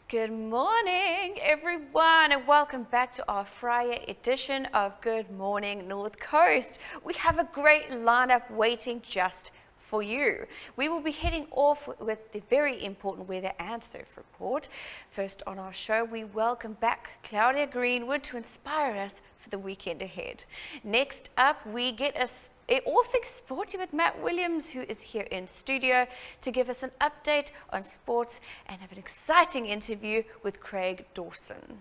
Good morning, everyone, and welcome back to our Friday edition of Good Morning North Coast. We have a great lineup waiting just for you. We will be heading off with the very important weather and surf report. First on our show, we welcome back Claudia Greenwood to inspire us for the weekend ahead. Next up, we get all things sporty with Matt Williams, who is here in studio to give us an update on sports and have an exciting interview with Craig Dawson.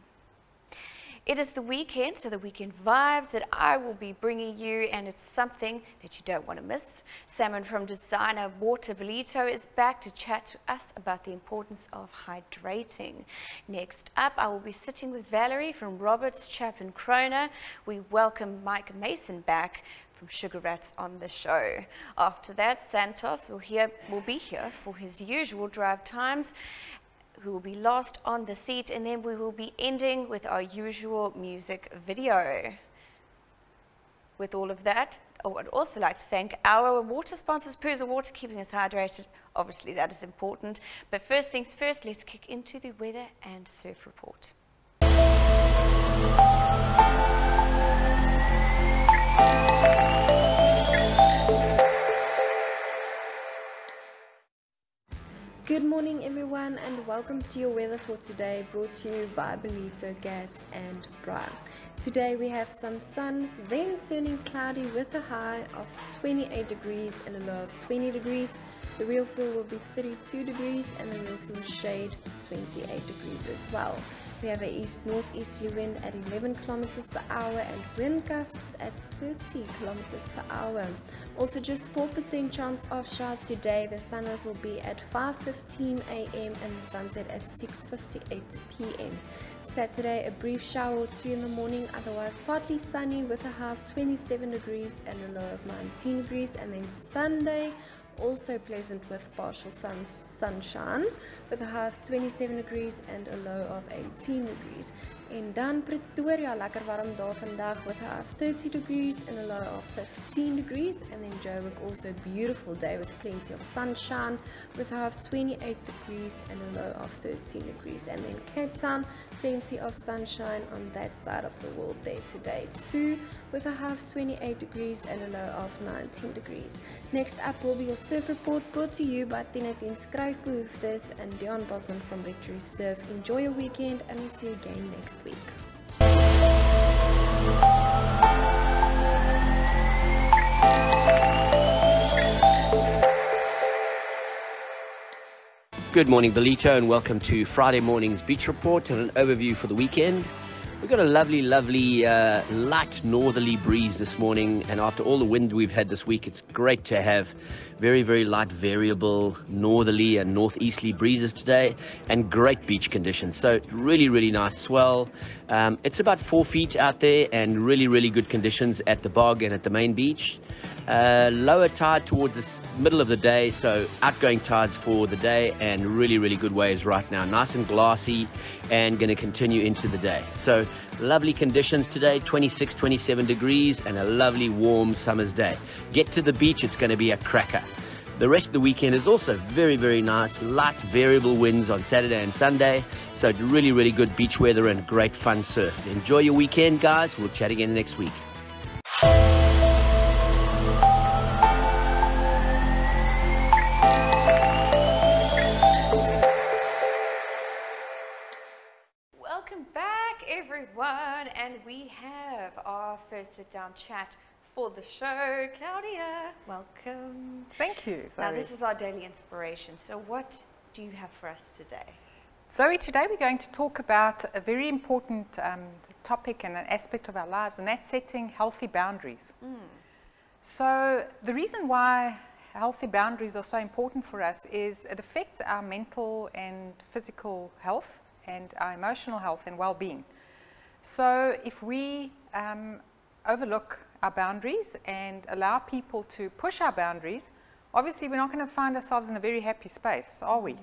It is the weekend, so the weekend vibes that I will be bringing you, and it's something that you don't want to miss. Salmon from designer Water Ballito is back to chat to us about the importance of hydrating. Next up, I will be sitting with Valerie from Robert's Chaplin Krona. We welcome Mike Mason back from Sugar Rats on the show. After that, Santos will be here for his usual drive times, who will be last on the seat, and then we will be ending with our usual music video. With all of that, I would also like to thank our water sponsors, Pools of Water, keeping us hydrated. Obviously that is important, but first things first, let's kick into the weather and surf report. Good morning everyone, and welcome to your weather for today, brought to you by Ballito Gas and Bra. Today we have some sun, then turning cloudy with a high of 28 degrees and a low of 20 degrees. The real feel will be 32 degrees and the real feel shade 28 degrees as well. We have an east-northeasterly wind at 11 kilometers per hour and wind gusts at 30 kilometers per hour. Also just 4% chance of showers today. The sunrise will be at 5:15 a.m. and the sunset at 6:58 p.m. Saturday, a brief shower or two in the morning, otherwise partly sunny with a high of 27 degrees and a low of 19 degrees. And then Sunday, also pleasant with partial sunshine with a high of 27 degrees and a low of 18 degrees. En dan Pretoria, lekker warm daar vandag with a high of 30 degrees and a low of 15 degrees. And then Joburg, also a beautiful day with plenty of sunshine with a high of 28 degrees and a low of 13 degrees. And then Cape Town, plenty of sunshine on that side of the world there today too, with a high of 28 degrees and a low of 19 degrees. Next up will be your surf report, brought to you by 1010 Skryfbehoeftes and Deon from Victory Surf. Enjoy your weekend and we'll see you again next week. Good morning, Ballito, and welcome to Friday morning's beach report and an overview for the weekend. We've got a lovely light northerly breeze this morning, and after all the wind we've had this week, it's great to have very light variable northerly and northeasterly breezes today and great beach conditions. So really nice swell. It's about 4 feet out there and really good conditions at the bog and at the main beach. Lower tide towards the middle of the day, so outgoing tides for the day, and really good waves right now, nice and glassy, and going to continue into the day. So lovely conditions today, 26-27 degrees and a lovely warm summer's day. Get to the beach, it's going to be a cracker. The rest of the weekend is also very nice, light variable winds on Saturday and Sunday, so really good beach weather and great fun surf. Enjoy your weekend, guys. We'll chat again next week. Everyone, and we have our first sit-down chat for the show. Claudia, welcome. Thank you, Zoe. Now this is our daily inspiration, so what do you have for us today? Zoe, today we're going to talk about a very important topic and an aspect of our lives, and that's setting healthy boundaries. So the reason why healthy boundaries are so important for us is it affects our mental and physical health and our emotional health and well-being. So if we overlook our boundaries and allow people to push our boundaries, obviously we're not going to find ourselves in a very happy space, are we?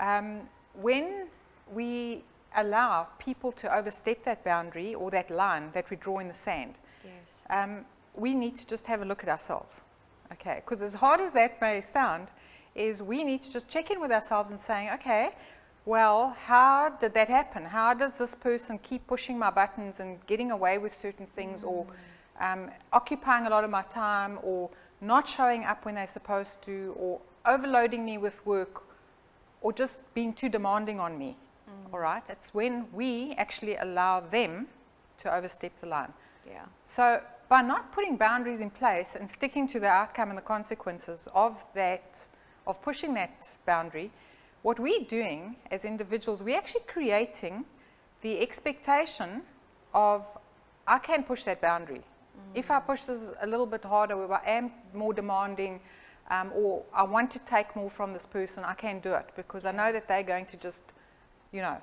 No. When we allow people to overstep that boundary or that line that we draw in the sand, yes, we need to just have a look at ourselves. Okay, because as hard as that may sound, is we need to just check in with ourselves and saying, okay, well, how did that happen? How does this person keep pushing my buttons and getting away with certain things, or occupying a lot of my time, or not showing up when they're supposed to, or overloading me with work, or just being too demanding on me? All right, it's when we actually allow them to overstep the line. Yeah. So by not putting boundaries in place and sticking to the outcome and the consequences of that, of pushing that boundary, what we're doing as individuals, we're actually creating the expectation of, I can push that boundary. If I push this a little bit harder, or I am more demanding, or I want to take more from this person, I can do it, because I know that they're going to just, you know,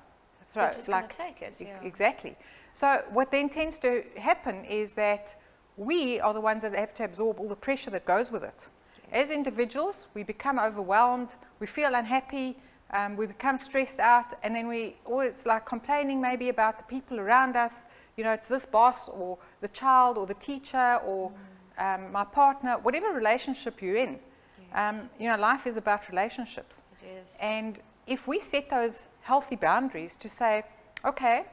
throw They're just it. gonna take it, yeah. Exactly. So what then tends to happen is that we are the ones that have to absorb all the pressure that goes with it. Yes. As individuals, we become overwhelmed, we feel unhappy, we become stressed out, and then we always like complaining maybe about the people around us. You know, it's this boss, or the child, or the teacher, or my partner, whatever relationship you're in. Yes. You know, life is about relationships. It is. And if we set those healthy boundaries to say, okay,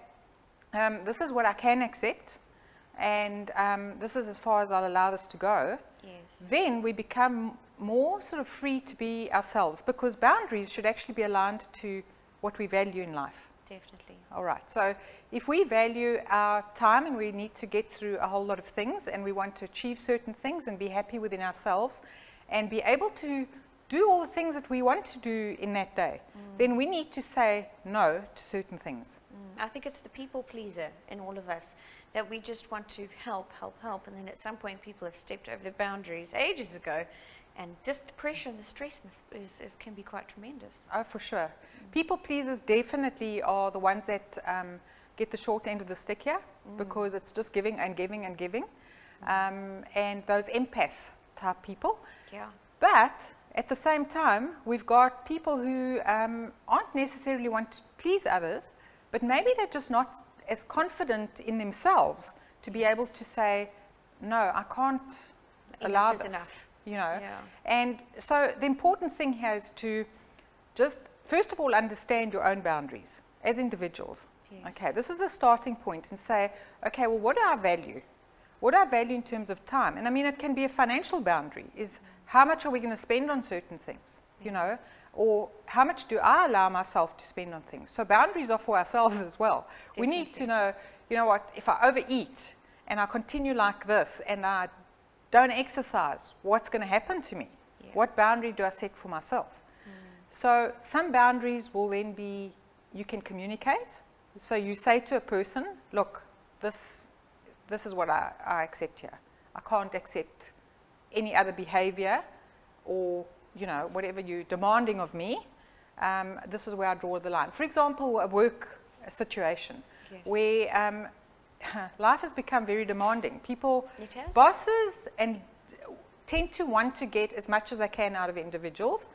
this is what I can accept, and this is as far as I'll allow this to go, Yes. then we become more sort of free to be ourselves, because boundaries should actually be aligned to what we value in life. Definitely. All right, so if we value our time and we need to get through a whole lot of things, and we want to achieve certain things and be happy within ourselves and be able to do all the things that we want to do in that day, then we need to say no to certain things. I think it's the people pleaser in all of us, that we just want to help, and then at some point people have stepped over the boundaries ages ago, and just the pressure and the stress can be quite tremendous. Oh, for sure. People pleasers definitely are the ones that get the short end of the stick here, because it's just giving and giving and giving. And those empath type people. Yeah. But at the same time, we've got people who aren't necessarily want to please others, but maybe they're just not as confident in themselves to be able to say, no, I can't allow Enough is this. enough. You know, Yeah. and so the important thing here is to just first of all understand your own boundaries as individuals. Yes. Okay, this is the starting point, and say, okay, well, what do I value? What do I value in terms of time? And I mean, it can be a financial boundary, is how much are we going to spend on certain things, you know, or how much do I allow myself to spend on things? So boundaries are for ourselves as well. We need to know, you know what, if I overeat and I continue like this and I don't exercise, what's going to happen to me? Yeah. What boundary do I set for myself? So some boundaries will then be, you can communicate. So you say to a person, look, this is what I accept here. I can't accept any other behavior, or, you know, whatever you're demanding of me. This is where I draw the line. For example, a work situation, Yes. where life has become very demanding. People, It has. bosses, and tend to want to get as much as they can out of individuals,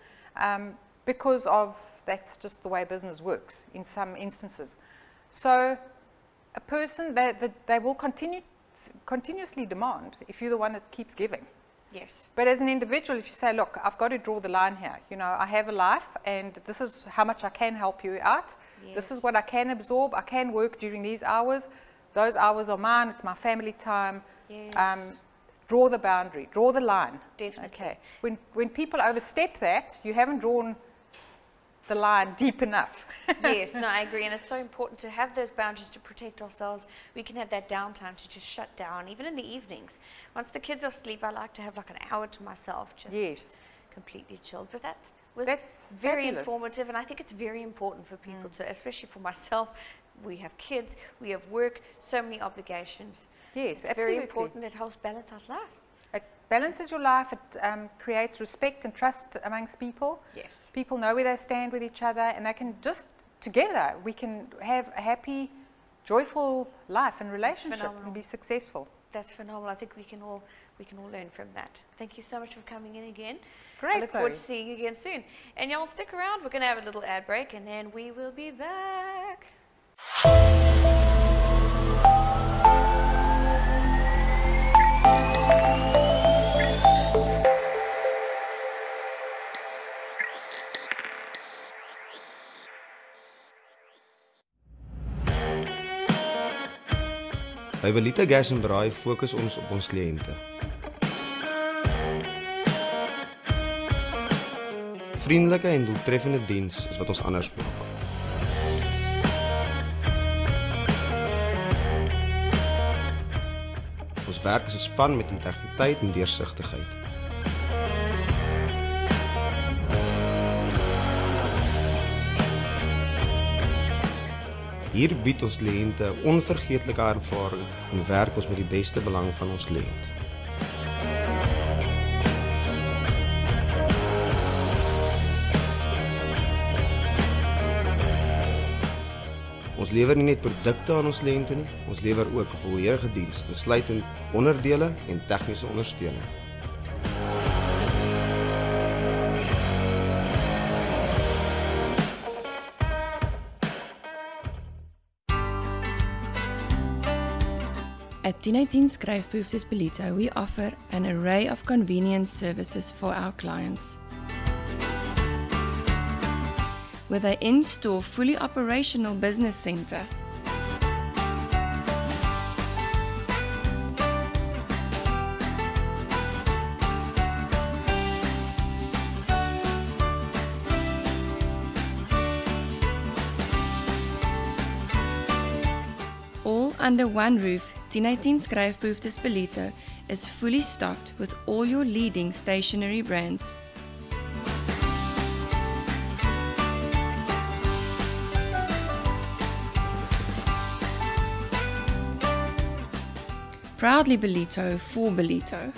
because of that's just the way business works in some instances. So a person, they will continuously demand if you're the one that keeps giving. Yes. But as an individual, if you say, look, I've got to draw the line here. You know, I have a life, and this is how much I can help you out. This is Yes. what I can absorb. I can work during these hours. Those hours are mine. It's my family time. Yes. Draw the boundary. Draw the line. Definitely. Okay. When people overstep that, you haven't drawn the line deep enough. Yes, no, I agree, and it's so important to have those boundaries to protect ourselves. We can have that downtime to just shut down, even in the evenings. Once the kids are asleep, I like to have like an hour to myself, just Yes. completely chilled. But that was That's very fabulous. informative, and I think it's very important for people to, especially for myself. We have kids, we have work, so many obligations. Yes, It's absolutely. very important. It helps balance out life. It balances your life. It creates respect and trust amongst people. Yes. People know where they stand with each other, and they can just, together, we can have a happy, joyful life and relationship phenomenal. and be successful. That's phenomenal. I think we can all learn from that. Thank you so much for coming in again. Great, I look forward to Zoe. seeing you again soon. And y'all stick around. We're going to have a little ad break, and then we will be back. By Ballito Gas en Braai fokus ons op ons kliënte. Vriendelike en doeltreffende diens is wat ons anders maak. Ons werk as 'n span met integriteit en deursigtigheid. Hier bied ons kliënte 'n onvergeetlike ervaring en werk ons met die beste belang van ons kliënt. Ons lewer nie net produkte aan ons kliënte nie, ons lewer ook 'n volledige diens, insluitend onderdele en tegniese ondersteuning. At 1018 Skryfbehoeftes Ballito, we offer an array of convenience services for our clients. With an in-store fully operational business center, all under one roof, 1018 Skryfbehoeftes Ballito is fully stocked with all your leading stationery brands. Proudly Ballito for Ballito.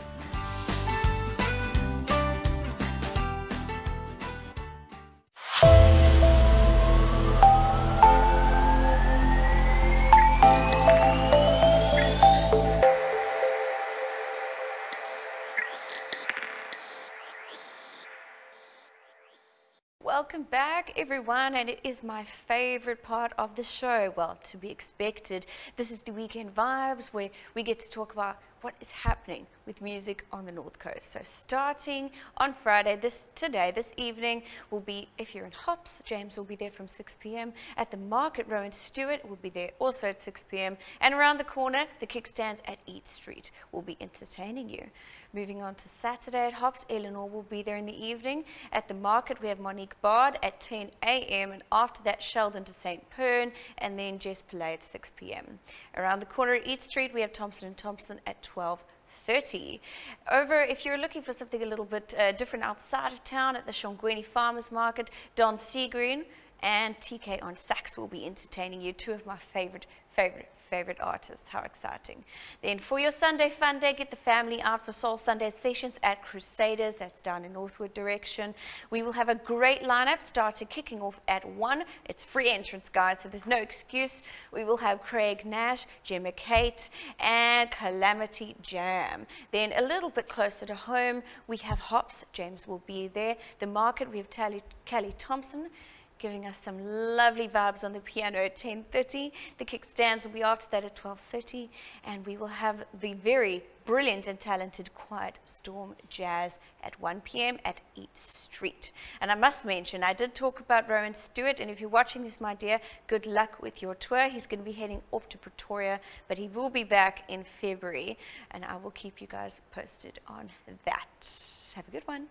Welcome back, everyone, and it is my favorite part of the show. Well, to be expected. This is the weekend vibes where we get to talk about what is happening with music on the North Coast. So starting on Friday, this evening will be, if you're in Hops, James will be there from 6 p.m. At the market, Roen Stewart will be there also at 6 p.m. And around the corner, the kickstands at Eat Street will be entertaining you. Moving on to Saturday at Hops, Eleanor will be there in the evening. At the market, we have Monique Bard at 10 a.m. and after that, Sheldon to St. Pern, and then Jess Pillay at 6 p.m. Around the corner at Eat Street, we have Thompson & Thompson at 12:30. Over, if you're looking for something a little bit different outside of town, at the Shongweni Farmers Market, Don Seagreen and TK on sax will be entertaining you, two of my favorite artists. How exciting. Then for your Sunday fun day, get the family out for Soul Sunday sessions at Crusaders. That's down in Northwood direction. We will have a great lineup kicking off at 1. It's free entrance, guys, so there's no excuse. We will have Craig Nash, Gemma Kate, and Calamity Jam. Then a little bit closer to home, we have Hops. James will be there. The market, we have Callie Thompson giving us some lovely vibes on the piano at 10:30. The kickstands will be after that at 12:30, and we will have the very brilliant and talented Quiet Storm Jazz at 1 p.m. at Eat Street. And I must mention, I did talk about Roen Stewart, and if you're watching this, my dear, good luck with your tour. He's going to be heading off to Pretoria, but he will be back in February, and I will keep you guys posted on that. Have a good one.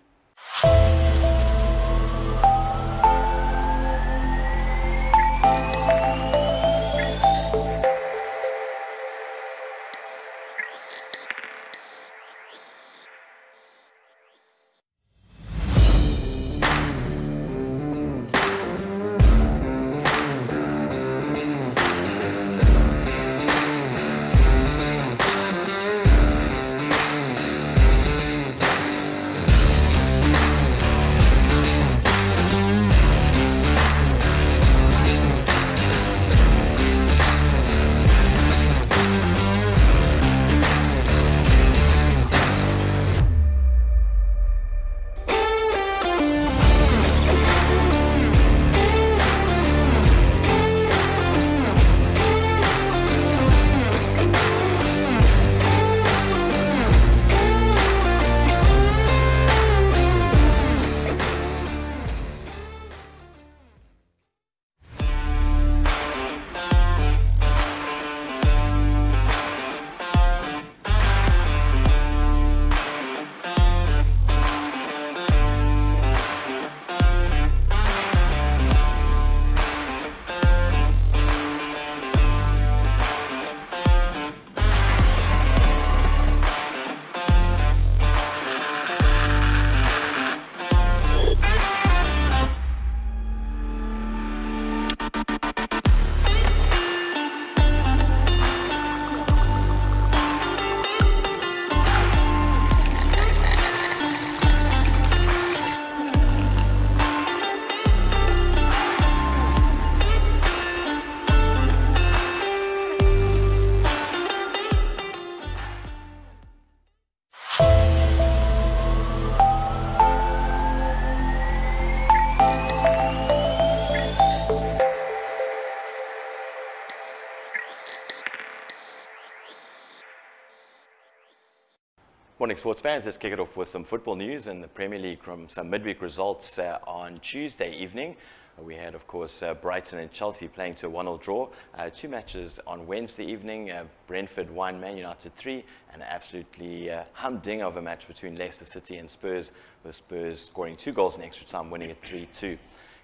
Morning sports fans, let's kick it off with some football news in the Premier League from some midweek results on Tuesday evening. We had, of course, Brighton and Chelsea playing to a 1-1 draw. Two matches on Wednesday evening, Brentford 1, Man United 3, and an absolutely humdinger of a match between Leicester City and Spurs, with Spurs scoring 2 goals in extra time, winning it 3-2.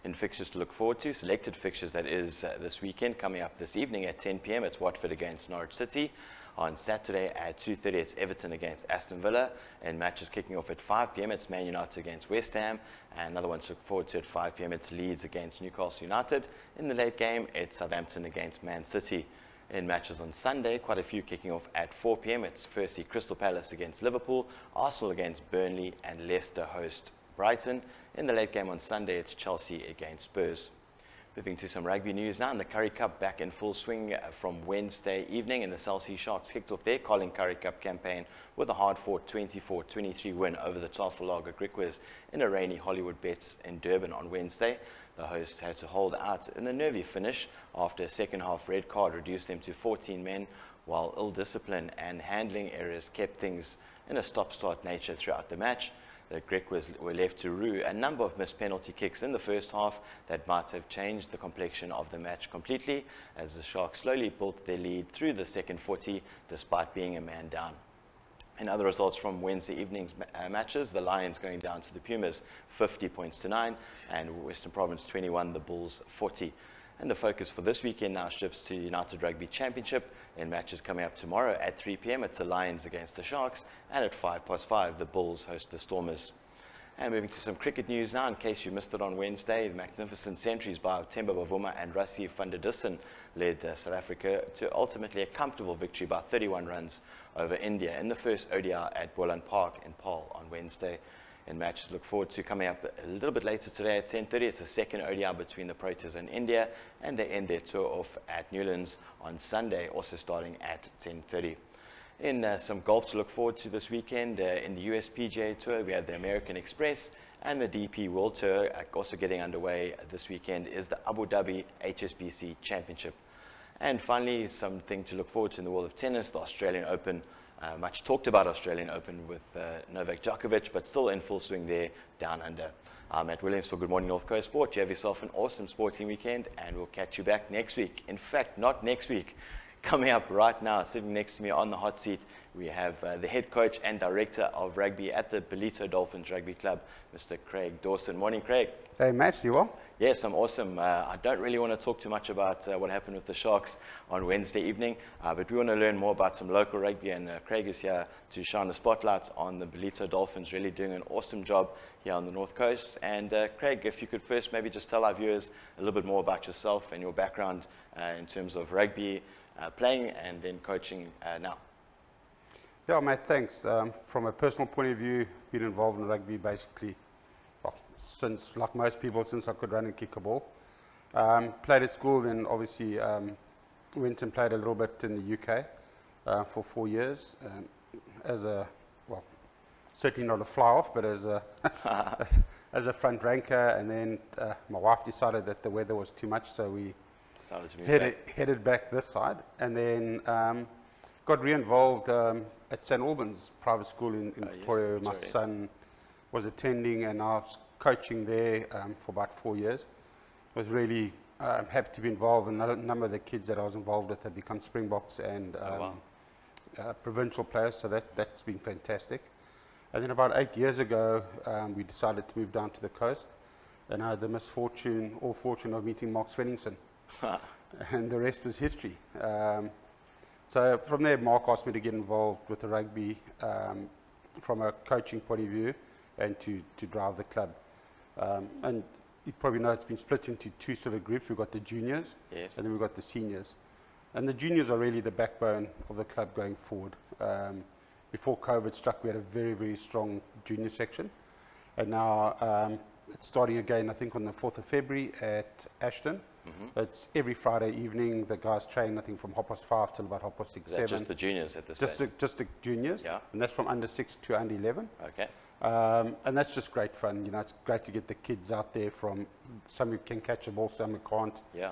In fixtures to look forward to, selected fixtures that is this weekend, coming up this evening at 10 p.m. It's Watford against Norwich City. On Saturday at 2:30, it's Everton against Aston Villa. And matches kicking off at 5 p.m. It's Man United against West Ham. And another one to look forward to at 5 p.m. It's Leeds against Newcastle United. In the late game, it's Southampton against Man City. In matches on Sunday, quite a few kicking off at 4 p.m. It's firstly Crystal Palace against Liverpool, Arsenal against Burnley, and Leicester host Brighton. In the late game on Sunday, it's Chelsea against Spurs. Moving to some rugby news now, and the Currie Cup back in full swing from Wednesday evening, and the South Sea Sharks kicked off their Colin Currie Cup campaign with a hard-fought 24-23 win over the Tafellager Griquas in a rainy Hollywood Bets in Durban on Wednesday. The hosts had to hold out in a nervy finish after a second-half red card reduced them to 14 men, while ill discipline and handling errors kept things in a stop-start nature throughout the match. The Griquas were left to rue a number of missed penalty kicks in the first half that might have changed the complexion of the match completely, as the Sharks slowly built their lead through the second 40 despite being a man down. In other results from Wednesday evening's matches, the Lions going down to the Pumas 50 points to 9, and Western Province 21, the Bulls 40. And the focus for this weekend now shifts to United Rugby Championship in matches coming up tomorrow at 3 p.m. It's the Lions against the Sharks, and at 5:05 the Bulls host the Stormers. And moving to some cricket news now, in case you missed it on Wednesday, the magnificent centuries by Themba Bavuma and Rassie van der Dussen led South Africa to ultimately a comfortable victory by 31 runs over India in the first ODI at Boland Park in Paarl on Wednesday. In matches to look forward to coming up a little bit later today at 10:30, it's a second ODI between the Proteas and India, and they end their tour off at Newlands on Sunday, also starting at 10:30. In some golf to look forward to this weekend, in the US PGA Tour, we have the American Express, and the DP World Tour also getting underway this weekend is the Abu Dhabi HSBC Championship. And finally, something to look forward to in the world of tennis, the Australian Open. Much talked about Australian Open with Novak Djokovic, but still in full swing there down under. I'm Matt Williams for Good Morning North Coast Sport. You have yourself an awesome sporting weekend, and we'll catch you back next week. In fact, not next week. Coming up right now, sitting next to me on the hot seat, we have the head coach and director of rugby at the Ballito Dolphins Rugby Club, Mr. Craig Dawson. Morning, Craig. Hey, Matt, you well? Yes, I'm awesome. I don't really want to talk too much about what happened with the Sharks on Wednesday evening, but we want to learn more about some local rugby, and Craig is here to shine the spotlight on the Ballito Dolphins, really doing an awesome job here on the North Coast. And Craig, if you could first maybe just tell our viewers a little bit more about yourself and your background in terms of rugby, playing and then coaching now. Yeah, mate, thanks. From a personal point of view, been involved in rugby basically, well, since, like most people, since I could run and kick a ball. Played at school, then obviously went and played a little bit in the UK for 4 years as a, well, certainly not a fly-off, but as a, as a front ranker. And then my wife decided that the weather was too much, so we headed back this side, and then got re-involved at St. Albans private school in Victoria. Yes, my son was attending, and I was coaching there for about 4 years. I was really happy to be involved, and a number of the kids that I was involved with had become Springboks and provincial players, so that's been fantastic. And then about 8 years ago, we decided to move down to the coast, and I had the misfortune or fortune of meeting Mark Svenningsson. And the rest is history. So from there, Mark asked me to get involved with the rugby from a coaching point of view and to drive the club. And you probably know it's been split into two sort of groups. We've got the juniors, yes, and then we've got the seniors. And the juniors are really the backbone of the club going forward. Before COVID struck, we had a very, very strong junior section. And now it's starting again, I think, on the 4th of February at Ashton. Mm-hmm. It's every Friday evening. The guys train, I think, from 5:30 till about 6:30, 7:00. Just the juniors at this stage? Just the juniors, yeah. And that's from under 6 to under 11. Okay. And that's just great fun. You know, it's great to get the kids out there, from some who can catch a ball, some who can't. Yeah.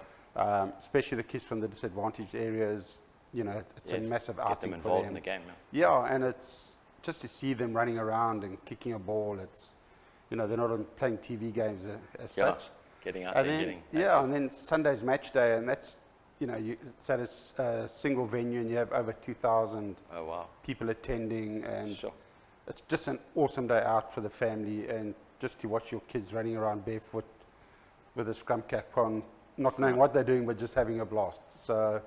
Especially the kids from the disadvantaged areas. You know, it's a massive outing for them. Get them involved in the game. Yeah, and it's just to see them running around and kicking a ball, it's, you know, they're not on playing TV games as such. Getting out And there, then, getting yeah, active. and then Sunday's match day, and that's, you know, it's at a single venue, and you have over 2,000 Oh, wow. people attending, and Sure. it's just an awesome day out for the family, and just to watch your kids running around barefoot with a scrum cap on, not knowing what they're doing, but just having a blast. So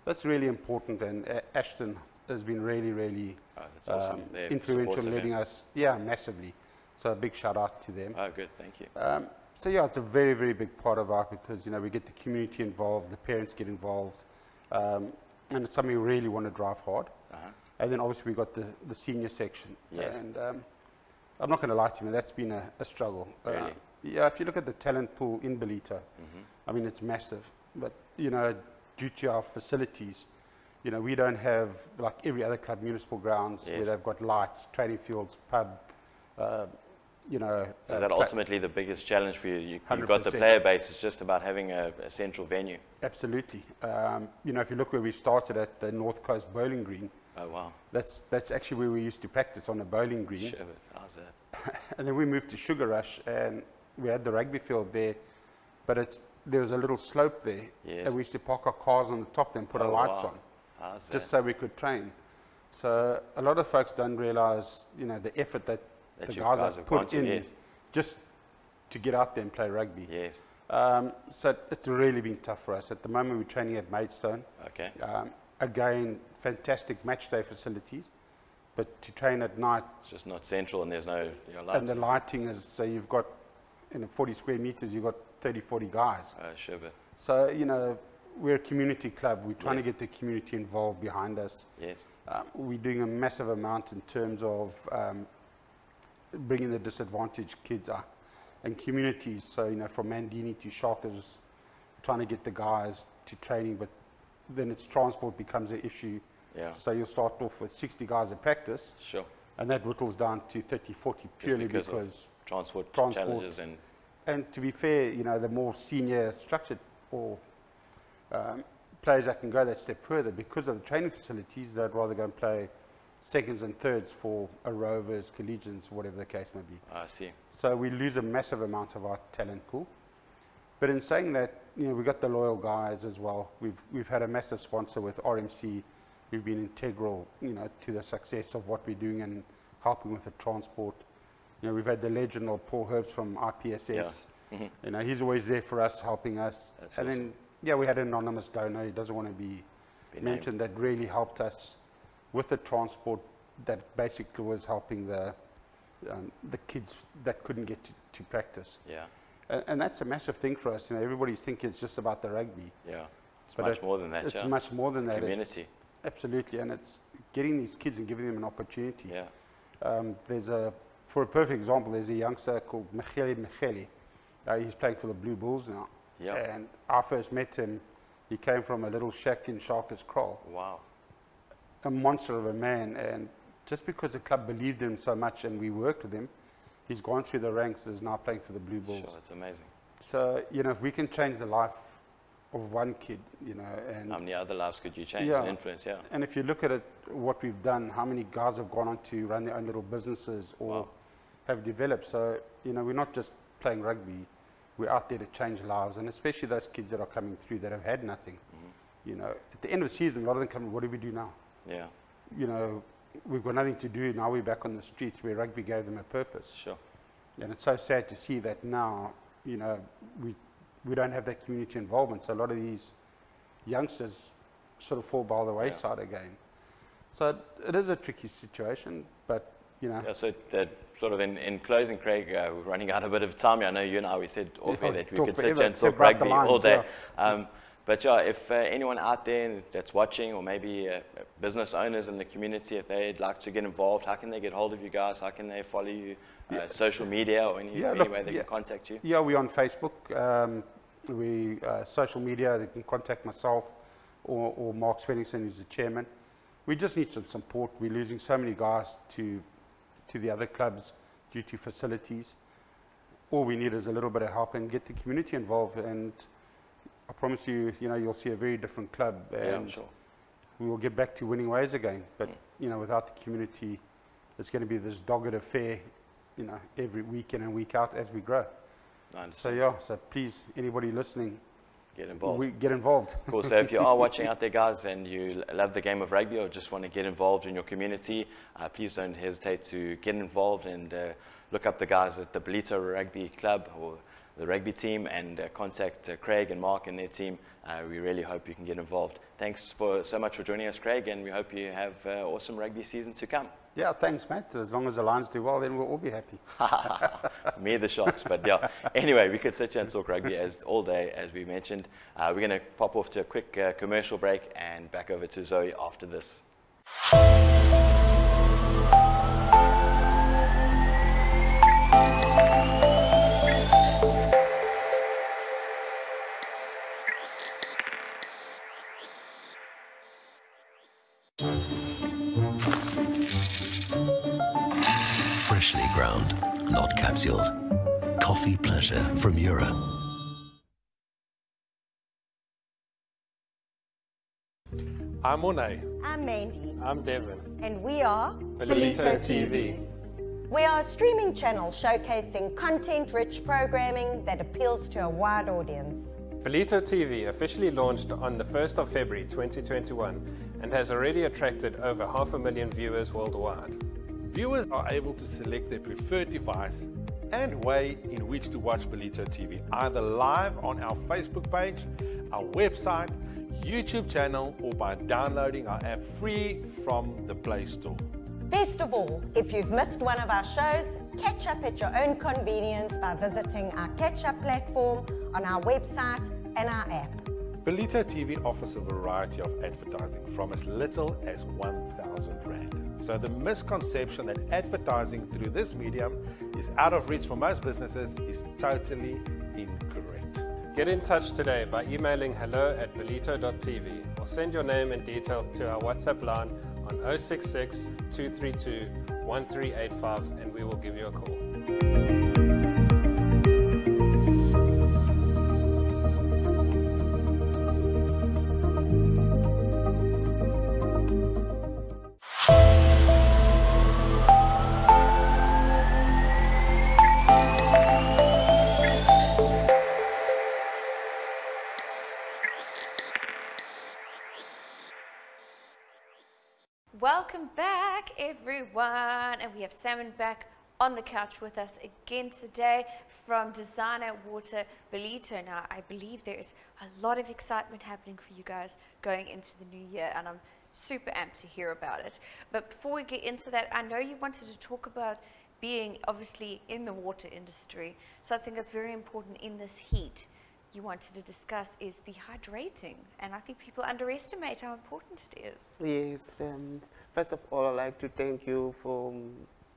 that's really important, and Ashton has been really, really Oh, that's awesome. They're influential in supportive, letting us, massively. So a big shout out to them. Oh, good. Thank you. So yeah, it's a very, very big part of our, because, you know, we get the community involved, the parents get involved, and it's something we really want to drive hard. And then obviously we got the senior section. Yes. And I'm not going to lie to you, that's been a struggle. Really? Yeah, if you look at the talent pool in Ballito, I mean, it's massive. But, you know, due to our facilities, you know, we don't have, like every other club, municipal grounds where they've got lights, training fields, pub, you know. Is that ultimately the biggest challenge for you? You've got the 100%. player base, it's just about having a central venue. Absolutely. You know, if you look where we started at the North Coast Bowling Green, Oh, wow. that's actually where we used to practice, on the bowling green. Sure, but how's that? And then we moved to Sugar Rush, and we had the rugby field there, but there was a little slope there, Yes. and we used to park our cars on the top, then put our Oh, lights wow. on, How's just that? so we could train. So a lot of folks don't realize, you know, the effort that That the you guys guys have have gone put to, in yes. just to get out there and play rugby. Yes. So it's really been tough for us. At the moment, we're training at Maidstone. Okay. Again, fantastic match day facilities, but to train at night, It's just not central and there's no lights. and the lighting is, so you've got, in 40 square meters, you've got 30, 40 guys. Sure, but So, you know, we're a community club. We're trying Yes. to get the community involved behind us. yes. We're doing a massive amount in terms of bringing the disadvantaged kids up and communities. So, you know, from Mandini to Sharkers, trying to get the guys to training, but then its transport becomes an issue. Yeah. So you'll start off with 60 guys at practice, Sure. and that whittles down to 30, 40 purely because of because, Transport challenges and and to be fair, you know, the more senior structured or players that can go that step further, because of the training facilities, they'd rather go and play seconds and thirds for a Rovers, Collegians, whatever the case may be. I see. So we lose a massive amount of our talent pool. But in saying that, you know, we've got the loyal guys as well. We've had a massive sponsor with RMC. We've been integral, you know, to the success of what we're doing and helping with the transport. You know, we've had the legend of Paul Herbst from IPSS. Yeah. You know, he's always there for us, helping us. That's and then, yeah, we had an anonymous donor. He doesn't want to be mentioned, that really helped us with the transport, that basically was helping the kids that couldn't get to practice. Yeah. And that's a massive thing for us. You know, everybody's thinking it's just about the rugby. Yeah. It's But much more than that. It's yeah. much more than It's that. community. Absolutely, and it's getting these kids and giving them an opportunity. Yeah. For a perfect example, there's a youngster called Michele. He's playing for the Blue Bulls now. Yeah. And I first met him, he came from a little shack in Sharkers Kraal. Wow. A monster of a man, and just because the club believed in him so much and we worked with him, he's gone through the ranks, is now playing for the Blue Bulls. Sure, it's amazing. So, you know, if we can change the life of one kid, you know, and How many other lives could you change Yeah. and influence? Yeah. and if you look at it, what we've done, how many guys have gone on to run their own little businesses or Wow. have developed. So, you know, we're not just playing rugby, we're out there to change lives, and especially those kids that are coming through that have had nothing. You know, at the end of the season, a lot of them come, what do we do now? Yeah. You know, we've got nothing to do, now we're back on the streets where rugby gave them a purpose. Sure. And it's so sad to see that now, you know, we don't have that community involvement. So a lot of these youngsters sort of fall by the wayside again. So it is a tricky situation, but, you know. Yeah, so that sort of in closing, Craig, we're running out a bit of time. I know you and I, we said off air that we talk could sit forever, here and talk except about the rugby all lines, day. yeah. But yeah, if anyone out there that's watching, or maybe business owners in the community, if they'd like to get involved, how can they get hold of you guys? How can they follow you? Social media or any way they can contact you? Yeah, we're on Facebook. Social media, they can contact myself or Mark Svenningson, who's the chairman. We just need some support. We're losing so many guys to the other clubs due to facilities. All we need is a little bit of help and get the community involved, and I promise you, you know, you'll see a very different club, and Yeah, I'm sure. we will get back to winning ways again. But, you know, without the community, it's going to be this dogged affair, you know, every week in and week out as we grow. So yeah, so please, anybody listening, get involved. Get involved. Cool. So if you are watching out there, guys, and you love the game of rugby or just want to get involved in your community, please don't hesitate to get involved and look up the guys at the Ballito Rugby Club or the rugby team and contact Craig and Mark and their team. We really hope you can get involved. Thanks so much for joining us, Craig, and we hope you have an awesome rugby season to come. Yeah, thanks, Matt. As long as the Lions do well, then we'll all be happy. Me, the Sharks. But yeah, anyway, we could sit here and talk rugby all day, as we mentioned. We're going to pop off to a quick commercial break and back over to Zoe after this. Freshly ground, not capsuled. Coffee pleasure from Euro. I'm Monet. I'm Mandy. I'm Devin. And we are Ballito TV. We are a streaming channel showcasing content-rich programming that appeals to a wide audience. Ballito TV officially launched on the 1st of February 2021 and has already attracted over 500,000 viewers worldwide. Viewers are able to select their preferred device and way in which to watch Ballito TV, either live on our Facebook page, our website, YouTube channel, or by downloading our app free from the Play Store. Best of all, if you've missed one of our shows, catch up at your own convenience by visiting our catch-up platform on our website and our app. Ballito TV offers a variety of advertising from as little as 1,000 Rand. So the misconception that advertising through this medium is out of reach for most businesses is totally incorrect. Get in touch today by emailing hello@ballito.tv or send your name and details to our WhatsApp line on 066 232 1385 and we will give you a call. Welcome back, everyone, and we have Salmon back on the couch with us again today from Designer Water Ballito. Now, I believe there's a lot of excitement happening for you guys going into the new year, and I'm super amped to hear about it. But before we get into that, I know you wanted to talk about being obviously in the water industry. Something that's very important in this heat you wanted to discuss is the hydrating, and I think people underestimate how important it is. Yes, first of all, I'd like to thank you for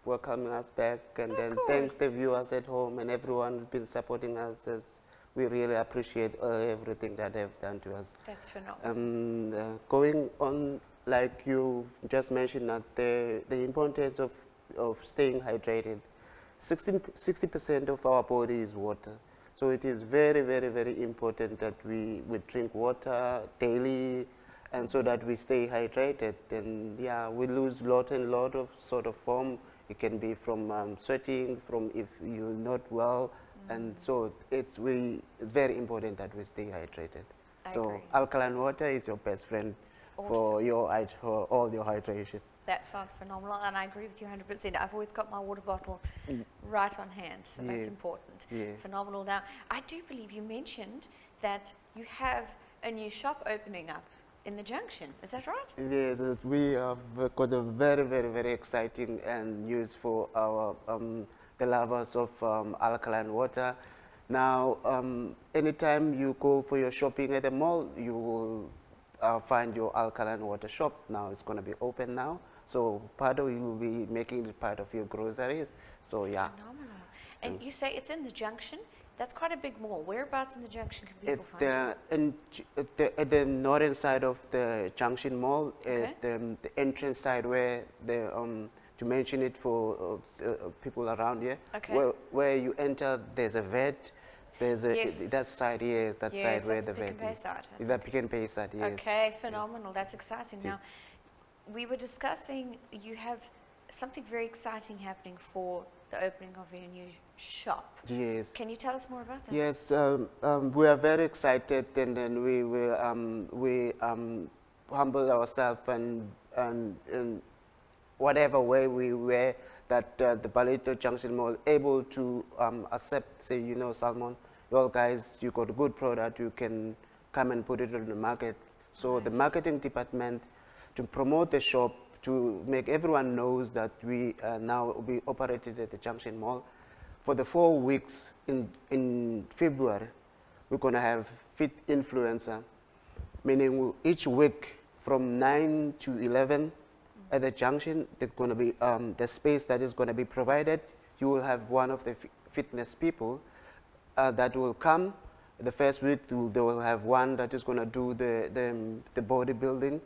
welcoming us back, and then thanks the viewers at home and everyone who's been supporting us. As we really appreciate everything that they've done to us. That's phenomenal. Going on, like you just mentioned, that the importance of staying hydrated. 60% of our body is water. So it is very, very, very important that we drink water daily, and so that we stay hydrated. And yeah, we lose lot of sort of form. It can be from sweating, from if you're not well, and so it's very important that we stay hydrated. So alkaline water is your best friend for all your hydration. That sounds phenomenal, and I agree with you 100%. I've always got my water bottle right on hand, so that's important. Phenomenal. Now, I do believe you mentioned that you have a new shop opening up in the Junction. Is that right? Yes, we have got a very, very, very exciting news for our the lovers of alkaline water. Now, anytime you go for your shopping at the mall, you will find your alkaline water shop. Now it's going to be open now. So part of you will be making it part of your groceries. So yeah. Phenomenal. And you say it's in the Junction? That's quite a big mall. Whereabouts in the Junction can people find it? At the northern side of the Junction Mall, at the entrance side where the to mention it for people around here, where you enter, there's a vet. There's a that side, that side where the vet is. The Pick n Pay side, yes. Okay, phenomenal. That's exciting. Now, we were discussing you have something very exciting happening for the opening of your new shop. Yes. Can you tell us more about that? Yes, we are very excited, and then we humble ourselves and in whatever way we were that the Ballito Junction Mall able to accept, say, you know, Salmon, well guys, you got a good product, you can come and put it on the market. So Nice. the marketing department, to promote the shop, to make everyone knows that we now be operated at the Junction Mall. For the 4 weeks in February, we're going to have fit influencer, meaning each week from 9 to 11 at the junction, there's going to be the space that is going to be provided. You will have one of the fitness people that will come. The first week, they will have one that is going to do the bodybuilding,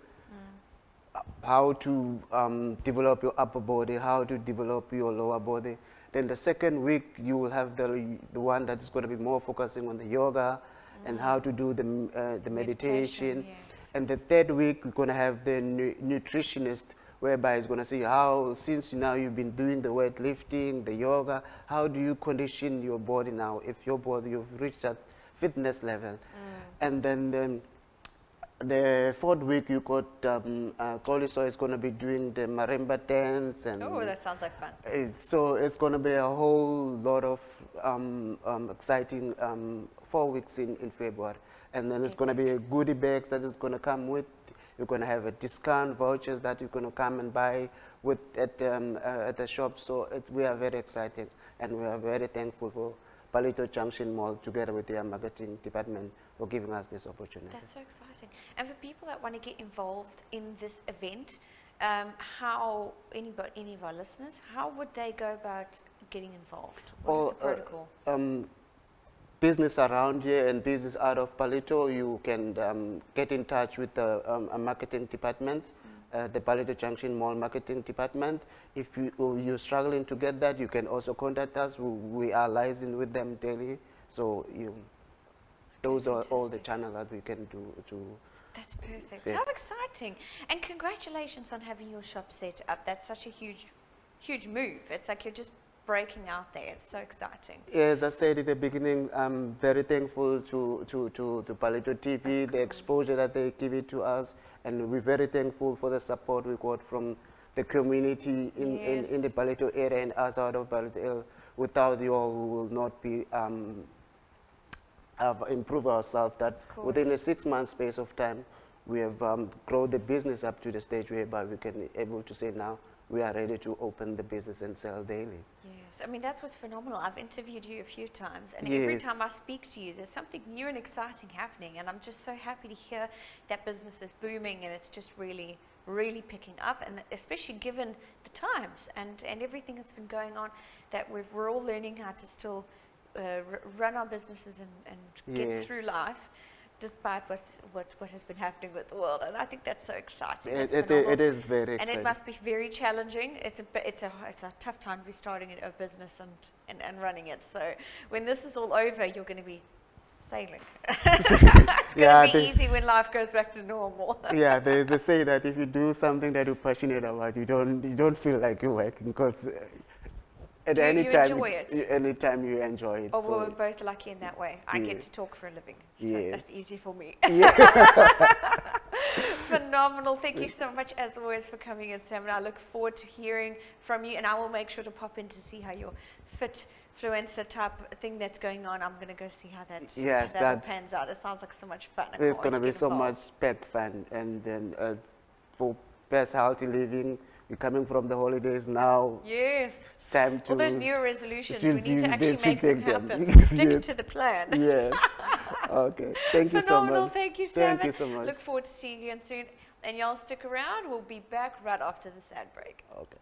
how to develop your upper body, how to develop your lower body. Then the second week, you will have the one that is going to be more focusing on the yoga and how to do the meditation. Yes. And the third week, we're going to have the nutritionist, whereby it's going to see how, since now you've been doing the weightlifting, the yoga, how do you condition your body now if your body, you've reached that fitness level. And then the fourth week, you got Claudia is going to be doing the marimba dance. And Oh, that sounds like fun. so it's going to be a whole lot of exciting 4 weeks in February. And then it's going to be a goodie bags that is going to come with. You're going to have a discount vouchers that you're going to come and buy with at the shop. So we are very excited, and we are very thankful for Ballito Junction Mall together with their marketing department for giving us this opportunity. That's so exciting. And for people that want to get involved in this event, how any of our listeners, how would they go about getting involved? What is the protocol? Business around here and business out of Ballito, you can get in touch with the marketing department, the Ballito Junction Mall marketing department. If you're struggling to get that, you can also contact us. We are liaising with them daily. So those are all the channels that we can do to. That's perfect. Yeah. How exciting. And congratulations on having your shop set up. That's such a huge move. It's like you're just breaking out there. It's so exciting. As I said at the beginning, I'm very thankful to Ballito TV, the exposure that they give it to us, and we're very thankful for the support we got from the community in the Ballito area and us out of Ballito. Without you all, we will not be have improved ourselves. That within a 6-month space of time, we have grown the business up to the stage whereby we can able to say now we are ready to open the business and sell daily. Yes, I mean, that's what's phenomenal. I've interviewed you a few times, and every time I speak to you, there's something new and exciting happening, and I'm just so happy to hear that business is booming, and it's just really picking up, and especially given the times and everything that's been going on, that we're all learning how to still run our businesses and get through life, despite what has been happening with the world, and I think that's so exciting. It is very exciting. And it must be very challenging. It's a tough time to be starting a business and running it. So when this is all over, you're going to be sailing. It's going to be easy when life goes back to normal. Yeah, there is a say that if you do something that you're passionate about, you don't feel like you're working, because at any time you enjoy it. Oh, well, we're both lucky in that way. I get to talk for a living, so that's easy for me. Phenomenal. Thank you so much, as always, for coming in, Sam. And I look forward to hearing from you, and I will make sure to pop in to see how your fitfluencer type thing that's going on. I'm going to go see how that all pans out. It sounds like so much fun. There's going to be so much packed fun, and then for best healthy living. We're coming from the holidays now. Yes. It's time to... all those new resolutions, we need to actually make them happen. Stick to the plan. Yeah. Okay. Thank you so much. Phenomenal. Thank you, Sam. Thank you so much. Look forward to seeing you again soon. And y'all stick around. We'll be back right after this ad break. Okay.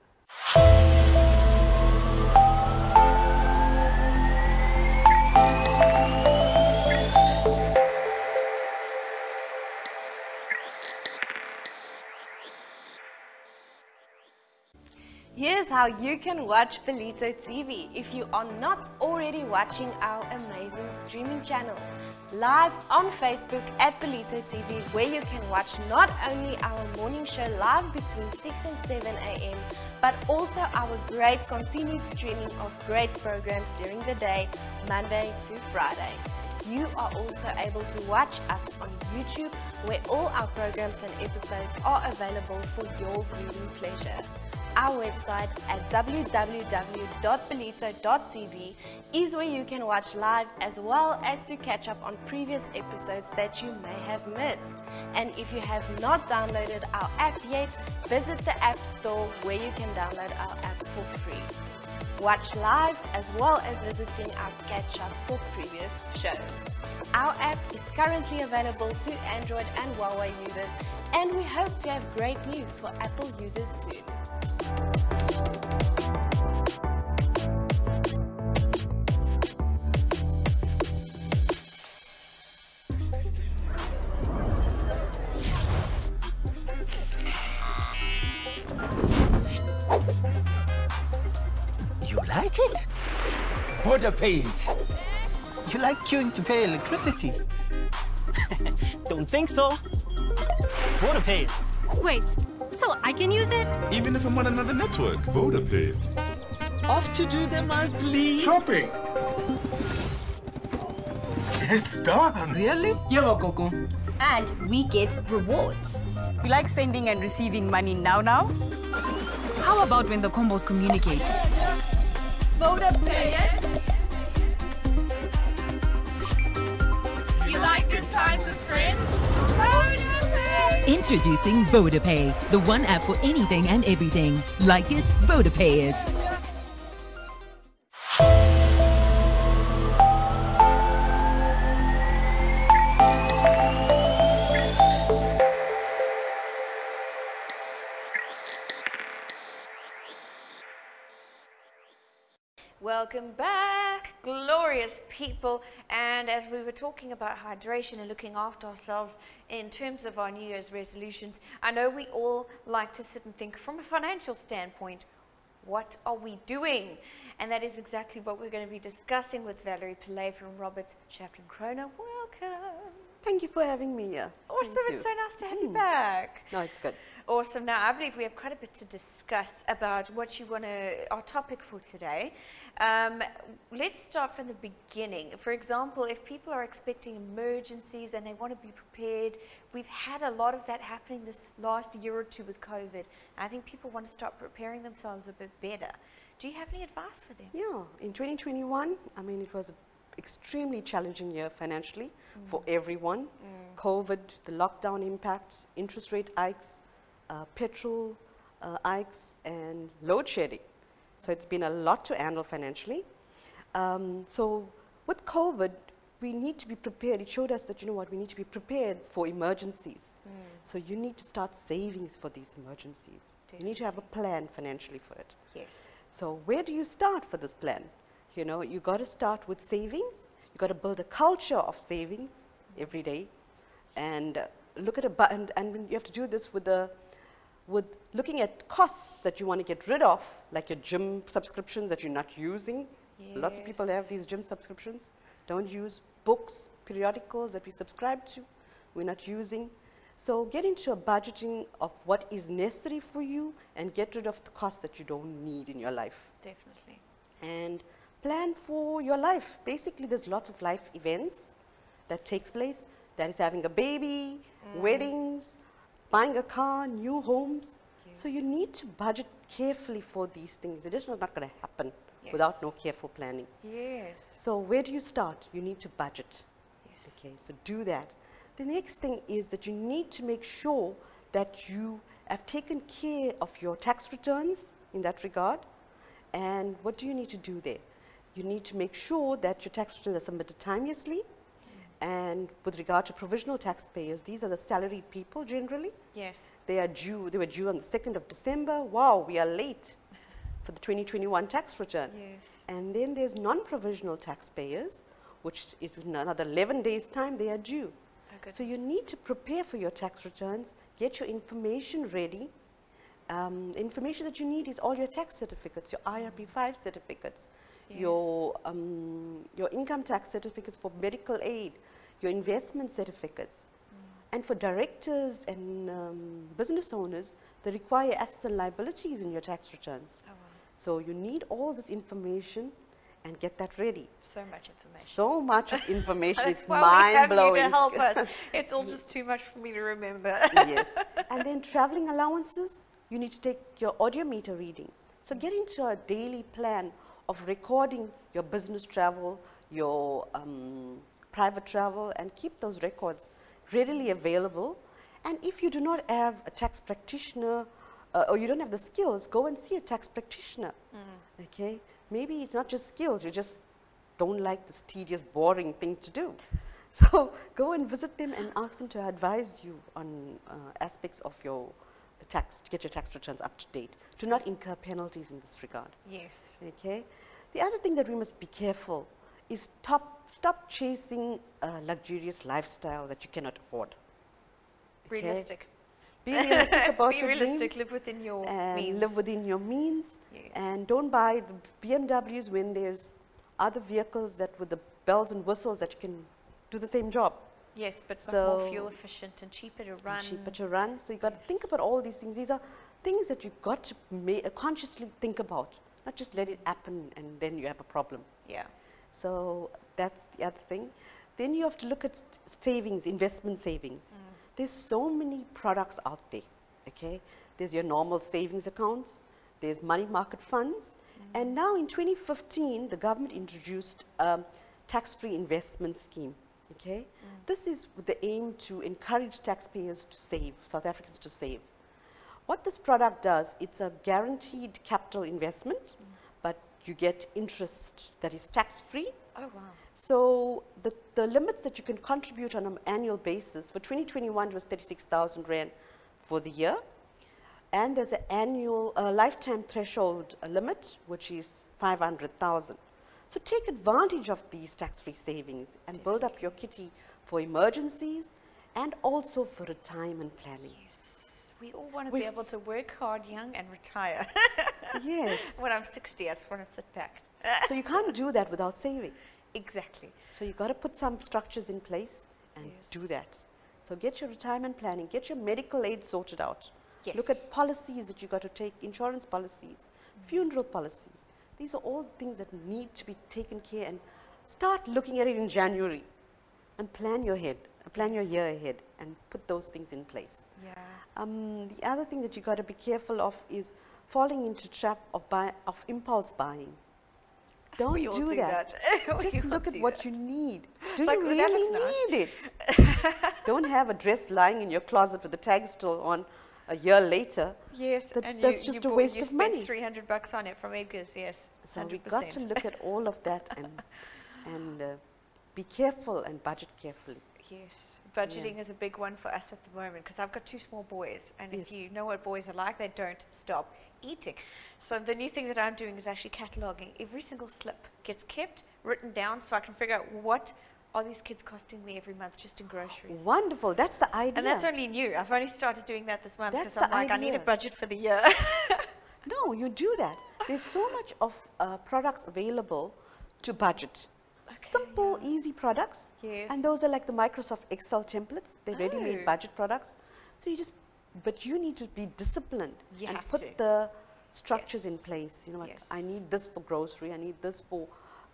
Here's how you can watch Ballito TV if you are not already watching our amazing streaming channel. live on Facebook at Ballito TV, where you can watch not only our morning show live between 6 and 7 a.m, but also our great continued streaming of great programs during the day, Monday to Friday. You are also able to watch us on YouTube, where all our programs and episodes are available for your viewing pleasure. Our website at www.ballito.tv is where you can watch live, as well as to catch up on previous episodes that you may have missed. And if you have not downloaded our app yet, visit the App Store, where you can download our app for free. Watch live, as well as visiting our catch-up for previous shows. Our app is currently available to Android and Huawei users, and we hope to have great news for Apple users soon. You like it? Border paid. You like queuing to pay electricity? Don't think so. Border paid. Wait, so I can use it? Even if I'm on another network. Vodapay. Off to do the monthly shopping. It's done. Really? Yo, Coco. And we get rewards. You like sending and receiving money now? How about when the combos communicate? Vodapay it. You like good times with friends? Vodapay! Introducing Vodapay, the one app for anything and everything. Like it, Vodapay it. Welcome back, glorious people. And as we were talking about hydration and looking after ourselves in terms of our New Year's resolutions, I know we all like to sit and think from a financial standpoint, what are we doing? And that is exactly what we're going to be discussing with Valerie Pillay from Robert's Chaplin Krona. Welcome. Thank you for having me here. Awesome, it's so nice to have you back. No, it's good. Awesome. Now, I believe we have quite a bit to discuss about what you want to, our topic for today. Let's start from the beginning. For example, if people are expecting emergencies and they want to be prepared, we've had a lot of that happening this last year or two with COVID. I think people want to start preparing themselves a bit better. Do you have any advice for them? Yeah, in 2021, I mean, it was an extremely challenging year financially for everyone. COVID, the lockdown impact, interest rate hikes, petrol hikes, and load shedding. So it's been a lot to handle financially. So with COVID, we need to be prepared. It showed us that, you know what, we need to be prepared for emergencies. So you need to start savings for these emergencies. You need to have a plan financially for it. Yes. So where do you start for this plan? You know, you got to start with savings. You got to build a culture of savings every day, and look at and you have to do this with looking at costs that you want to get rid of, like your gym subscriptions that you're not using. Yes. Lots of people have these gym subscriptions. Don't use books, periodicals that we subscribe to, we're not using. So get into a budgeting of what is necessary for you and get rid of the costs that you don't need in your life. Definitely. And plan for your life. Basically, there's lots of life events that takes place. That is having a baby, weddings, buying a car, new homes. Yes. So you need to budget carefully for these things. It is not going to happen without no careful planning. Yes. So where do you start? You need to budget. Yes. Okay, so do that. The next thing is that you need to make sure that you have taken care of your tax returns in that regard. And what do you need to do there? You need to make sure that your tax returns are submitted timeously. And with regard to provisional taxpayers, these are the salaried people generally. Yes. They were due on the 2nd of December. Wow, we are late for the 2021 tax return. Yes. And then there's non-provisional taxpayers, which is in another 11 days' time they are due. So you need to prepare for your tax returns, get your information ready. The information that you need is all your tax certificates, your IRP5 certificates, your income tax certificates for medical aid, your investment certificates. And for directors and business owners, they require assets and liabilities in your tax returns. Oh, wow. So you need all this information and get that ready. So much information. So much of information. That's It's why we have mind-blowing. you to help us. It's all just too much for me to remember. Yes. And then traveling allowances, you need to take your audiometer readings. So get into a daily plan of recording your business travel, your private travel, and keep those records readily available. And if you do not have a tax practitioner or you don't have the skills, go and see a tax practitioner. Okay? Maybe it's not just skills, you just don't like this tedious, boring thing to do. So go and visit them and ask them to advise you on aspects of your tax, to get your tax returns up to date. Do not incur penalties in this regard. Yes. Okay? The other thing that we must be careful is stop chasing a luxurious lifestyle that you cannot afford. Okay? Realistic. Be realistic about your realistic, dreams. live within your and means. live within your means. Yes. And don't buy the BMWs when there's other vehicles that with the bells and whistles that you can do the same job. Yes, but So more fuel efficient and cheaper to run. Cheaper to run. So you got to think about all these things. These are things that you've got to consciously think about, not just let it happen and then you have a problem. Yeah. So that's the other thing. Then you have to look at savings, investment savings. There's so many products out there, okay? There's your normal savings accounts, there's money market funds, and now in 2015, the government introduced a tax-free investment scheme, okay? This is with the aim to encourage taxpayers to save, South Africans to save. What this product does, it's a guaranteed capital investment, but you get interest that is tax-free. Oh, wow. So the limits that you can contribute on an annual basis, for 2021 it was 36,000 Rand for the year. And there's an annual lifetime threshold limit, which is 500,000. So take advantage of these tax-free savings and build up your kitty for emergencies and also for retirement planning. We all want to be able to work hard, young, and retire. Yes. When I'm 60, I just want to sit back. So you can't do that without saving. Exactly. So you've got to put some structures in place and do that. So get your retirement planning, get your medical aid sorted out. Yes. Look at policies that you've got to take, insurance policies, funeral policies. These are all things that need to be taken care and start looking at it in January and plan your year ahead and put those things in place. Yeah. The other thing that you got to be careful of is falling into trap of impulse buying. Don't We all do do that. that. Just look at what you need. Do Like, you oh, that really looks nice. need it? Don't have a dress lying in your closet with the tag still on a year later. Yes, That's and just a waste of money. You spent $300 on it from Edgar's, yes. So 100%. we got to look at all of that and be careful and budget carefully. Yes, budgeting is a big one for us at the moment because I've got 2 small boys, and if you know what boys are like, they don't stop eating. So the new thing that I'm doing is actually cataloging. Every single slip gets kept, written down, so I can figure out what are these kids costing me every month just in groceries. Wonderful, that's the idea. And that's only new. I've only started doing that this month because That's I'm the like, I need a idea. budget for the year. No, you do that. There's so much of products available to budget. Simple, easy products. Yes. And those are like the Microsoft Excel templates. They're ready-made Oh. budget products. So you just, but you need to be disciplined You and have put to. the structures in place. You know, like, Yes. I need this for grocery, I need this for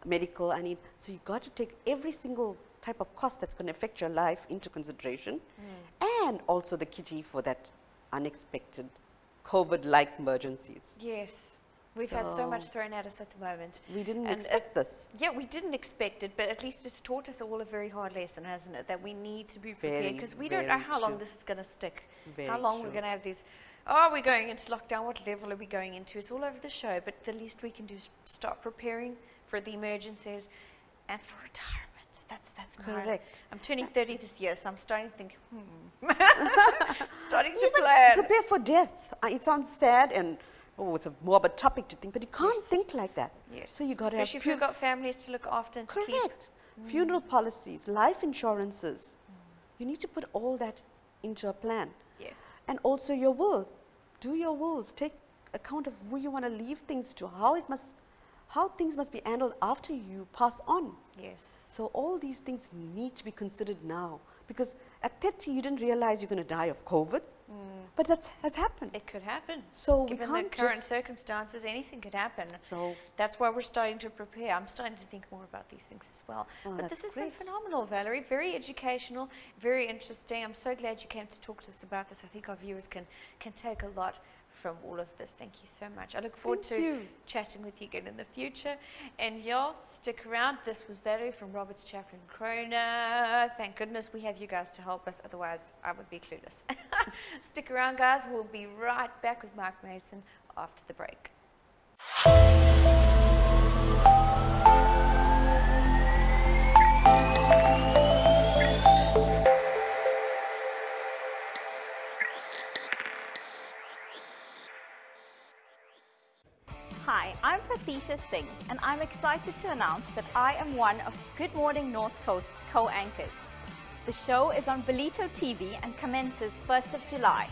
medical, so you got to take every single type of cost that's going to affect your life into consideration, and also the kitty for that unexpected COVID-like emergencies. Yes. We've had so much thrown at us at the moment. We didn't And expect this. Yeah, we didn't expect it, but at least it's taught us all a very hard lesson, hasn't it? That we need to be prepared Very, because we don't know very how long true. this is going to stick. Very how long true. we're going to have these. Oh, we're going into lockdown. What level are we going into? It's all over the show, but the least we can do is start preparing for the emergencies and for retirement. That's Correct. I'm turning 30 this year, so I'm starting to think, starting to Even plan. prepare for death. It sounds sad and it's a morbid topic to think, but you can't think like that. Yes. So you got to have especially if you've got families to look after and to keep. correct funeral policies, life insurances. You need to put all that into a plan. Yes. And also your will. Do your wills. Take account of who you want to leave things to, how things must be handled after you pass on. Yes. So all these things need to be considered now, because at 30 you didn't realize you're going to die of COVID, but that has happened. It could happen. So given we can't the current just circumstances, anything could happen. So that's why we're starting to prepare. I'm starting to think more about these things as well. Oh, but that's this has great. been phenomenal, Valerie. Very educational, very interesting. I'm so glad you came to talk to us about this. I think our viewers can take a lot from all of this. Thank you so much. I look forward to chatting with you again in the future. And y'all, stick around. This was Valerie from Roberts, Chaplin, Krona. Thank goodness we have you guys to help us. Otherwise, I would be clueless. Stick around, guys. We'll be right back with Mark Mason after the break. Hi, I'm Pratisha Singh, and I'm excited to announce that I am one of Good Morning North Coast's co-anchors. The show is on Ballito TV and commences 1st of July.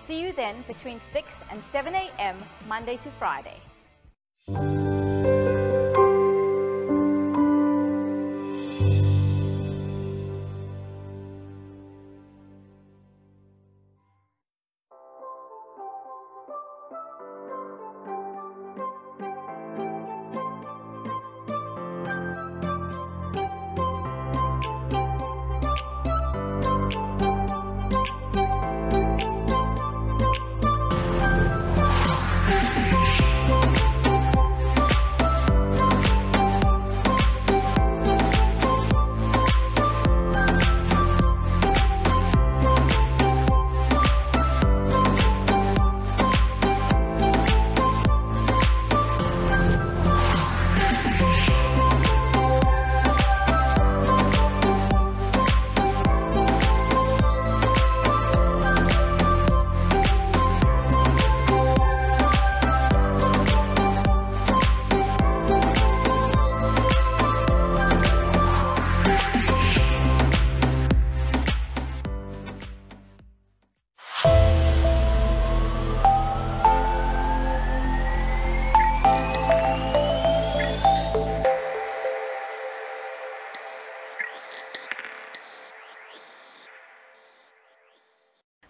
See you then between 6 and 7 a.m. Monday to Friday.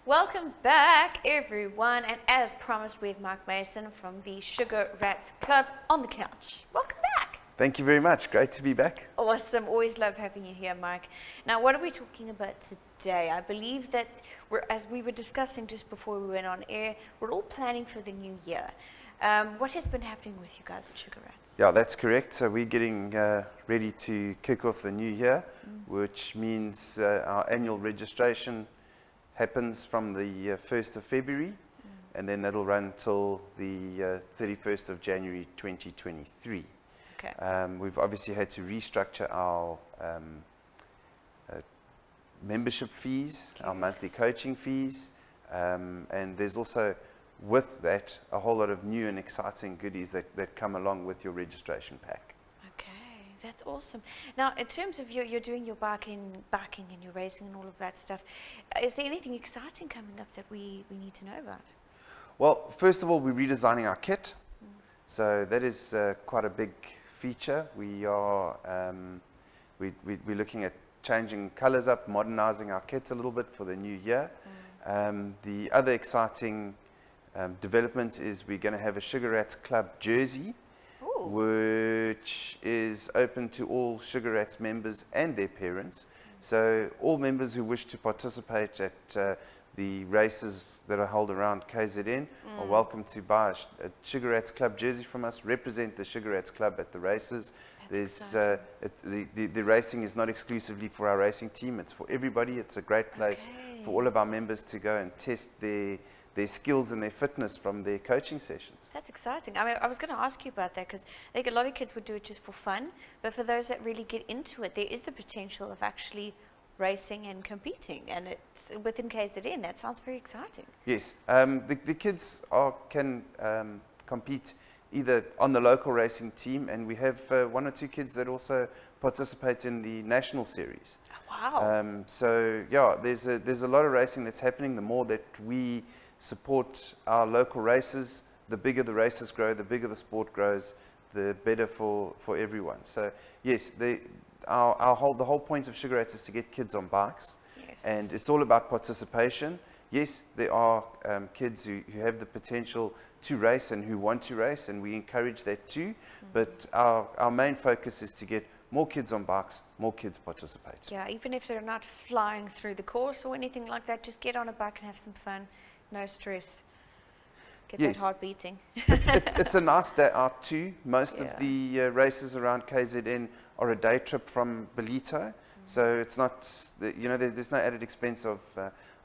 Welcome back, everyone, and as promised, we have Mark Mason from the Sugar Rats Club on the couch. Welcome back. Thank you very much. Great to be back. Awesome. Always love having you here, Mike. Now, what are we talking about today? I believe that as we were discussing just before we went on air, we're all planning for the new year. What has been happening with you guys at Sugar Rats? Yeah, that's correct. So we're getting ready to kick off the new year, which means our annual registration happens from the 1st of February, and then that'll run till the 31st of January 2023. Okay. We've obviously had to restructure our membership fees, our monthly coaching fees, and there's also with that a whole lot of new and exciting goodies that come along with your registration pack. That's awesome. Now, in terms of you're doing your barking and your racing and all of that stuff, is there anything exciting coming up that we need to know about? Well, first of all, we're redesigning our kit. So that is quite a big feature. We are we're looking at changing colors up, modernizing our kits a little bit for the new year. The other exciting development is we're going to have a Sugar Rats Club jersey, which is open to all Sugar Rats members and their parents. So all members who wish to participate at the races that are held around KZN are welcome to buy a Sugar Rats Club jersey from us, represent the Sugar Rats Club at the races. There's the racing is not exclusively for our racing team, it's for everybody. It's a great place for all of our members to go and test their skills and their fitness from their coaching sessions. That's exciting. I mean, I was going to ask you about that because I think a lot of kids would do it just for fun, but for those that really get into it, there is the potential of actually racing and competing, and it's within KZN. That sounds very exciting. Yes, the kids can compete either on the local racing team, and we have one or two kids that also participate in the national series. Oh, wow. So yeah, there's a lot of racing that's happening. The more that we support our local races, the bigger the races grow, the bigger the sport grows, the better for everyone. So yes, the whole point of Sugar Rats is to get kids on bikes, and it's all about participation. Yes, there are kids who have the potential to race and who want to race, and we encourage that too. But our main focus is to get more kids on bikes, more kids participate. Yeah, even if they're not flying through the course or anything like that, just get on a bike and have some fun. No stress. Get that heart beating. It's a nice day out too. Most of the races around KZN are a day trip from Ballito, so it's not, there's no added expense of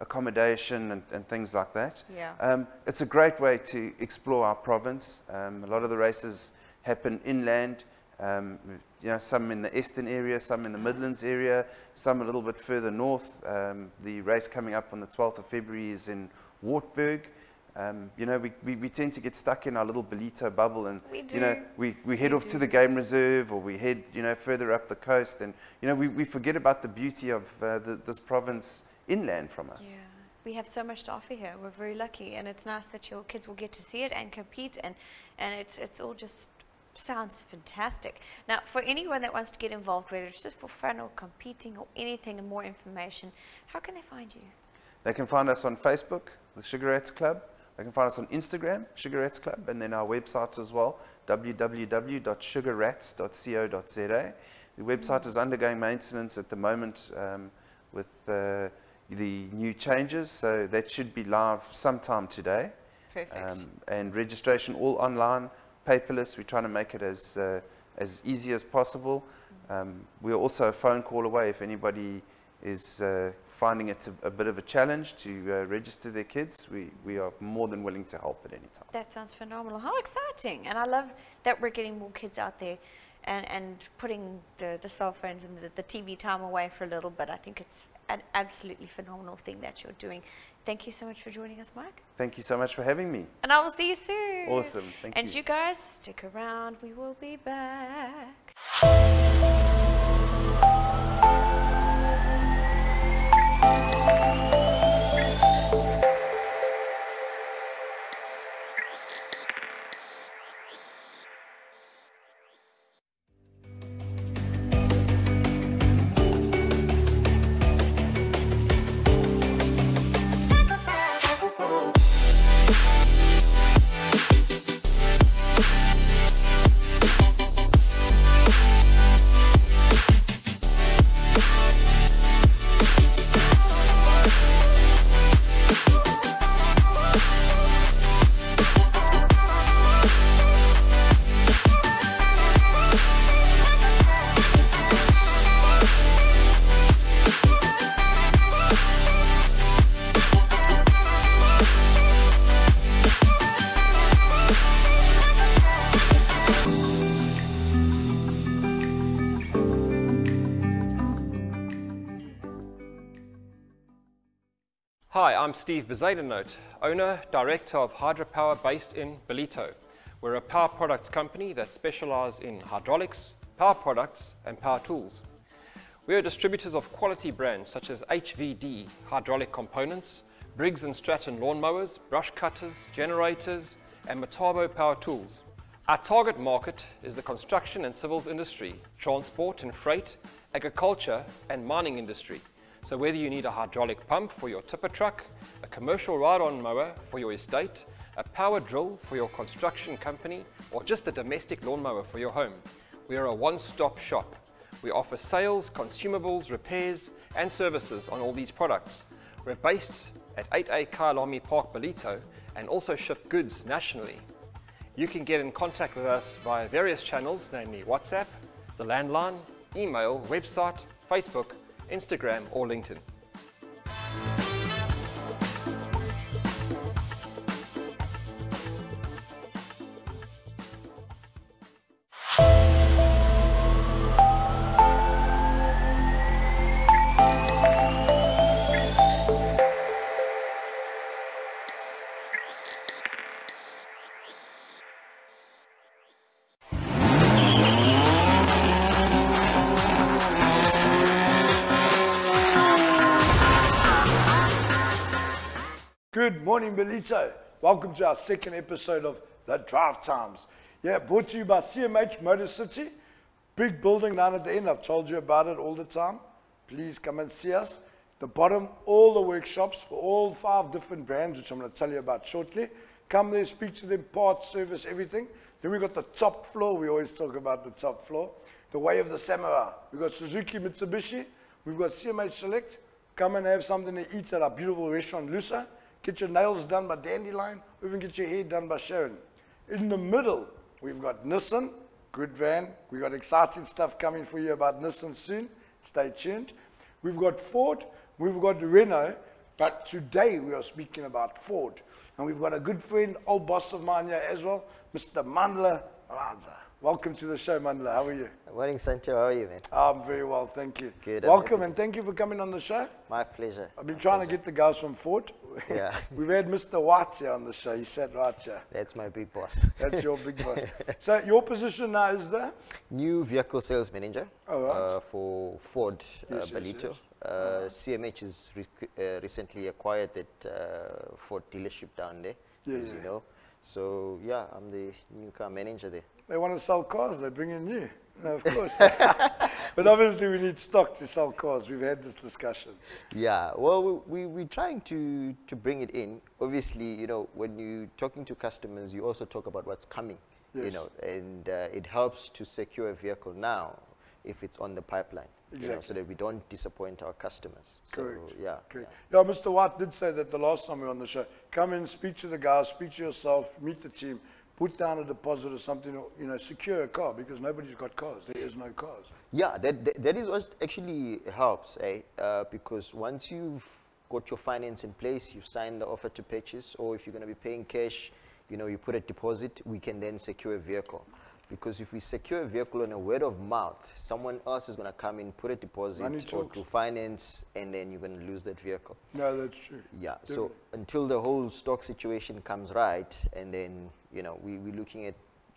accommodation and things like that. Yeah. It's a great way to explore our province. A lot of the races happen inland. Some in the Eastern area, some in the Midlands area, some a little bit further north. The race coming up on the 12th of February is in Wartburg. We tend to get stuck in our little Ballito bubble, and we head off to the game reserve, or we head further up the coast, and we forget about the beauty of this province inland from us. Yeah. We have so much to offer here. We're very lucky, and it's nice that your kids will get to see it and compete, and it's all just sounds fantastic. Now, for anyone that wants to get involved, whether it's just for fun or competing or anything and more information, how can they find you? They can find us on Facebook, the Sugar Rats Club. They can find us on Instagram, Sugar Rats Club, and then our website as well, www.sugarrats.co.za. The website is undergoing maintenance at the moment with the new changes, so that should be live sometime today. Perfect. And registration all online, paperless. We're trying to make it as easy as possible. We're also a phone call away if anybody is finding it a bit of a challenge to register their kids. We are more than willing to help at any time. That sounds phenomenal. How exciting. And I love that we're getting more kids out there and putting the cell phones and the TV time away for a little bit. I think it's an absolutely phenomenal thing that you're doing. Thank you so much for joining us, Mike. Thank you so much for having me. And I will see you soon. Awesome. Thank you. And you guys, stick around. We will be back. Hi, I'm Steve Bezuidenhout, owner, director of Hydropower based in Ballito. We're a power products company that specializes in hydraulics, power products and power tools. We are distributors of quality brands such as HVD hydraulic components, Briggs & Stratton lawnmowers, brush cutters, generators and Metabo power tools. Our target market is the construction and civils industry, transport and freight, agriculture and mining industry. So whether you need a hydraulic pump for your tipper truck, a commercial ride-on mower for your estate, a power drill for your construction company, or just a domestic lawnmower for your home, we are a one-stop shop. We offer sales, consumables, repairs, and services on all these products. We're based at 8A Kyalami Park, Ballito, and also ship goods nationally. You can get in contact with us via various channels, namely WhatsApp, the landline, email, website, Facebook, Instagram or LinkedIn. Good morning, Ballito. Welcome to our second episode of The Drive Times. Yeah, brought to you by CMH Motor City, big building down at the end. I've told you about it all the time. Please come and see us. The bottom, all the workshops for all 5 different brands, which I'm going to tell you about shortly. Come there, speak to them, parts, service, everything. Then we've got the top floor. We always talk about the top floor. The way of the samurai. We've got Suzuki, Mitsubishi. We've got CMH Select. Come and have something to eat at our beautiful restaurant, Lusa. Get your nails done by Dandelion, or even get your hair done by Sharon. In the middle, we've got Nissan, good van. We've got exciting stuff coming for you about Nissan soon. Stay tuned. We've got Ford, we've got Renault, but today we are speaking about Ford. And we've got a good friend, old boss of mine here as well, Mr. Mandla Raza. Welcome to the show, Mandla. How are you? Morning, Santo. How are you, man? I'm very well, thank you. Good. Welcome, and thank you for coming on the show. My pleasure. I've been trying to get the guys from Ford. Yeah. We've had Mr. White here on the show. He sat right here. That's my big boss. That's your big boss. So your position now is the? New vehicle sales manager for Ford Ballito. CMH has recently acquired that Ford dealership down there, as you know. So, yeah, I'm the new car manager there. They want to sell cars, they bring in you. No, of course. But obviously we need stock to sell cars. We've had this discussion. Yeah, well, we're trying to bring it in. Obviously, you know, when you're talking to customers, you also talk about what's coming, you know, and it helps to secure a vehicle now if it's on the pipeline, you know, so that we don't disappoint our customers. So, yeah. Yeah, Mr. White did say that the last time we were on the show. Come in, speak to the guys, speak to yourself, meet the team, put down a deposit or something, you know, secure a car, because nobody's got cars. There is no cars. Yeah, that is what actually helps, because once you've got your finance in place, you've signed the offer to purchase, or if you're going to be paying cash, you know, you put a deposit, we can then secure a vehicle. Because if we secure a vehicle on a word of mouth, someone else is going to come in, put a deposit or to finance, and then you're going to lose that vehicle. No, that's true. Yeah, so until the whole stock situation comes right, and then, you know, we're looking at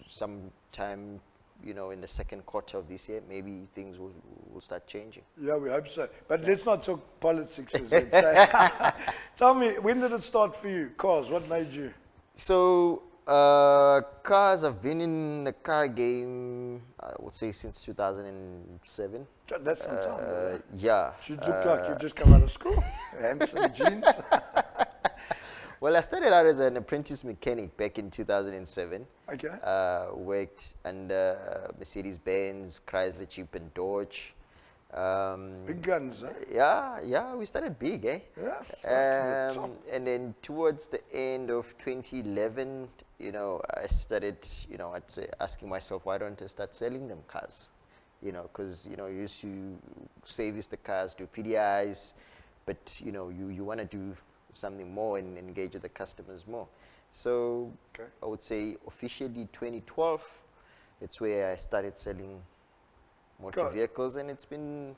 some time, you know, in the second quarter of this year, maybe things will start changing. Yeah, we hope so. But let's not talk politics, as we'd say. Tell me, when did it start for you? Cars, what made you? So, cars, I've been in the car game, I would say, since 2007. That's some time. Yeah. You look like you just come out of school. Handsome jeans. Well, I started out as an apprentice mechanic back in 2007. Okay. Worked under Mercedes-Benz, Chrysler, Jeep, and Dodge. Big guns, eh? Yeah, we started big, eh? Yes. And then towards the end of 2011, you know, I started, you know, I'd say asking myself, why don't I start selling them cars? You know, because, you know, you used to service the cars, do PDIs, but, you know, you want to do something more and engage with the customers more. So I would say officially 2012, it's where I started selling motor vehicles, and it's been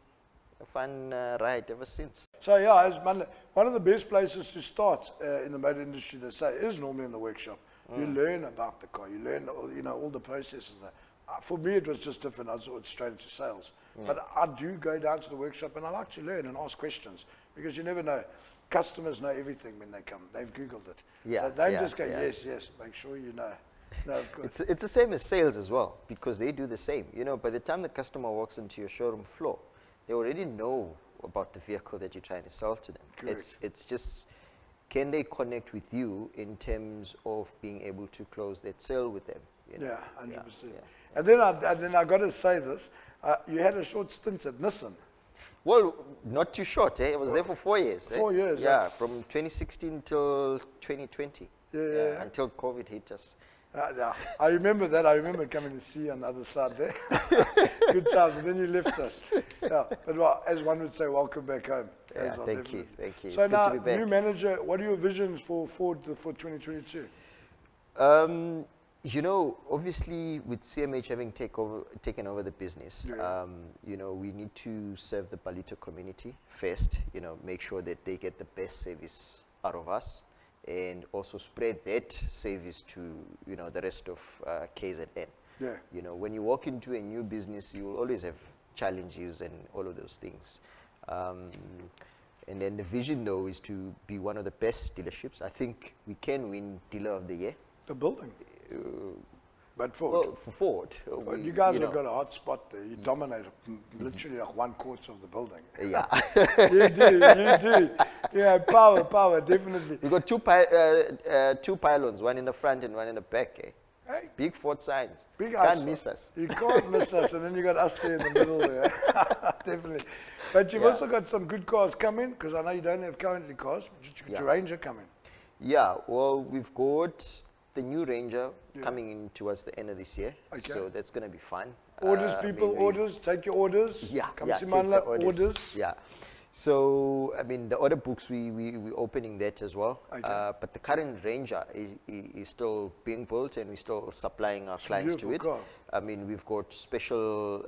a fun ride ever since. So yeah, one of the best places to start in the motor industry, they say, is normally in the workshop. You learn about the car, you learn all the processes. For me, it was just different. I was straight into sales. But I do go down to the workshop, and I like to learn and ask questions, because you never know. Customers know everything when they come. They've Googled it. So don't just go, yes, make sure you know. No, of course. It's the same as sales as well, because they do the same. You know, by the time the customer walks into your showroom floor, they already know about the vehicle that you're trying to sell to them. It's just, can they connect with you in terms of being able to close that sale with them? You know? Yeah, 100%. And then I got to say this, you had a short stint at Nissan. Well, not too short, eh? I was there for 4 years. 4 years. Yeah, from 2016 till 2020. Yeah. Until COVID hit us. I remember that. I remember coming to see you on the other side there. Good times. And then you left us. Yeah. But well, as one would say, welcome back home. Yeah, thank you. So now, new manager, what are your visions for Ford for 2022? You know, obviously with CMH having taken over the business, you know, we need to serve the Ballito community first, you know, make sure that they get the best service out of us, and also spread that service to, you know, the rest of KZN. Yeah. You know, when you walk into a new business, you will always have challenges and all of those things. And then the vision, though, is to be one of the best dealerships. I think we can win Dealer of the Year. The building. But Ford. Well, for Ford. Well, you guys have got a hot spot there. You dominate literally like 1/4 of the building. Yeah. You do. Yeah, power, definitely. We got two pylons, one in the front and one in the back. Eh? Hey. Big Ford signs. Can't miss us. You can't miss us, and then you got us there in the middle there. Definitely. But you've also got some good cars coming, because I know you don't have currently cars, but you got your Ranger coming. Yeah, well, we've got the new Ranger coming in towards the end of this year. Okay. So that's going to be fun. Orders, people, orders. Take your orders. Yeah, Come yeah, see take Manla, the orders. Yeah. So, I mean, the order books, we're opening that as well. Okay. But the current Ranger is still being built, and we're still supplying our clients to it. Car. I mean, we've got special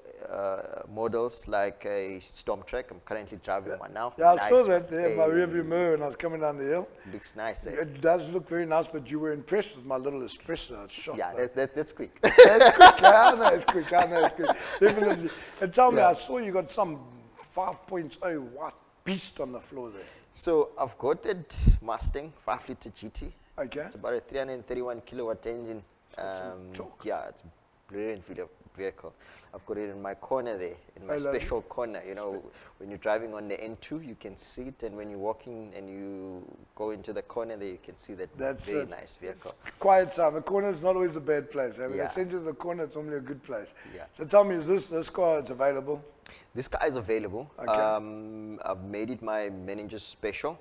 models like a Storm Track. I'm currently driving one now. Yeah, I nice saw that there in my rearview mirror when I was coming down the hill. Looks nice, eh? It does look very nice, but you were impressed with my little espresso. It's shot. Yeah, that's quick. That's quick. I know it's quick. Definitely. And tell me, I saw you got some 5.0 watt beast on the floor there. So I've got that Mustang 5-liter GT. Okay. It's about a 331 kilowatt engine. Yeah, it's a brilliant vehicle. I've got it in my corner there, in my special corner. You know, when you're driving on the N2, you can see it, and when you're walking and you go into the corner there, you can see that very nice vehicle. Quiet time. The corner is not always a bad place. When they send you to the corner, it's normally a good place. Yeah. So tell me, is this car is available? This car is available. Okay. I've made it my manager's special.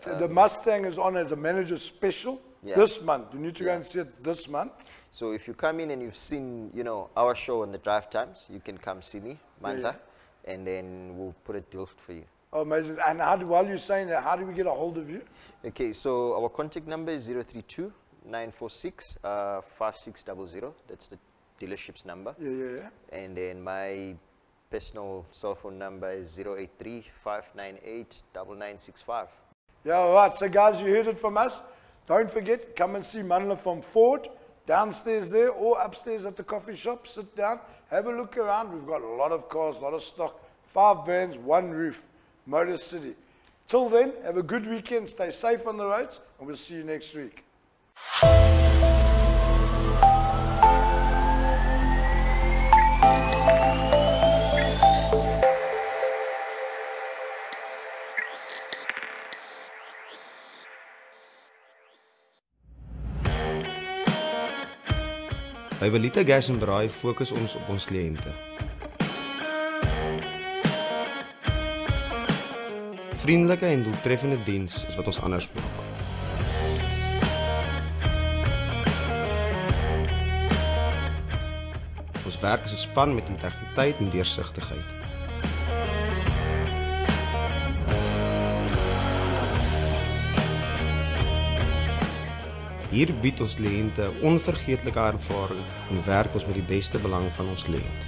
The Mustang is on as a manager's special this month. You need to go and see it this month. So if you come in and you've seen, you know, our show on the drive times, you can come see me, Manda, and then we'll put a deal for you. Oh, amazing. And while you're saying that, how do we get a hold of you? Okay, so our contact number is 032-946-5600. That's the dealership's number. Yeah. And then my personal cell phone number is 083-598-9965. Yeah, all right. So guys, you heard it from us. Don't forget, come and see Manla from Ford, downstairs there or upstairs at the coffee shop. Sit down, have a look around. We've got a lot of cars, a lot of stock. 5 brands, 1 roof, Motor City. Till then, have a good weekend. Stay safe on the roads, and we'll see you next week. By Ballito Gas & Braai fokus ons op ons kliënte. Vriendelike en doeltreffende diens is wat ons anders maak. Ons werk as 'n span met integriteit en deursigtigheid. Hier bied ons kliënte 'n onvergeetlike ervaring en werk ons met die beste belang van ons kliënt.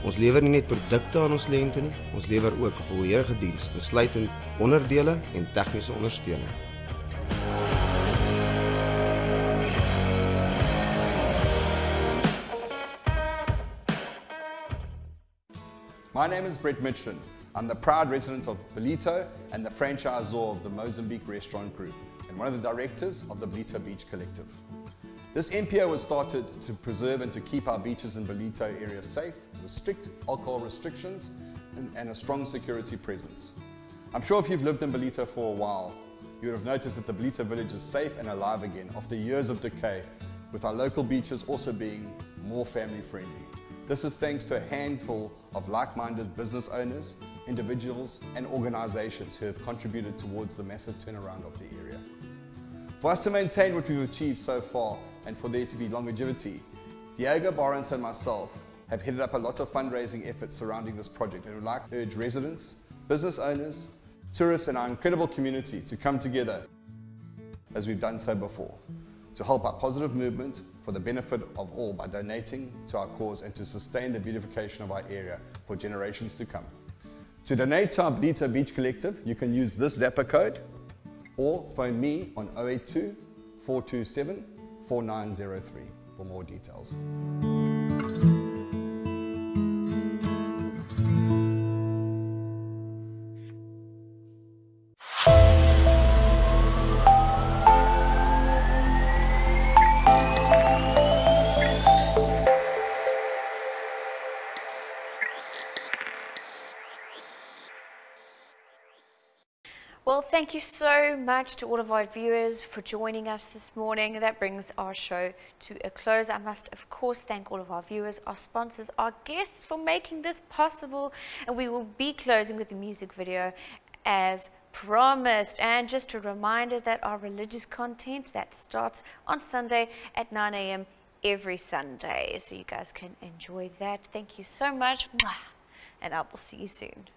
Ons lewer nie net produkte aan ons kliënte nie, ons lewer ook 'n volledige diens, insluitend onderdele en tegniese ondersteuning. My name is Brett Mitchin. I'm the proud resident of Ballito and the franchisor of the Mozambique Restaurant Group and one of the directors of the Ballito Beach Collective. This NPO was started to preserve and to keep our beaches in Ballito area safe with strict alcohol restrictions and a strong security presence. I'm sure if you've lived in Ballito for a while, you would have noticed that the Ballito village is safe and alive again after years of decay, with our local beaches also being more family friendly. This is thanks to a handful of like-minded business owners, individuals and organizations who have contributed towards the massive turnaround of the area. For us to maintain what we've achieved so far and for there to be longevity, Diego, Barnes and myself have headed up a lot of fundraising efforts surrounding this project and would like to urge residents, business owners, tourists and our incredible community to come together as we've done so before, to help our positive movement for the benefit of all by donating to our cause and to sustain the beautification of our area for generations to come. To donate to our Ballito Beach Collective, you can use this Zapper code or phone me on 082 427 4903 for more details. Thank you so much to all of our viewers for joining us this morning. That brings our show to a close. I must, of course, thank all of our viewers, our sponsors, our guests for making this possible. And we will be closing with the music video as promised. And just a reminder that our religious content, that starts on Sunday at 9 a.m. every Sunday. So you guys can enjoy that. Thank you so much. And I will see you soon.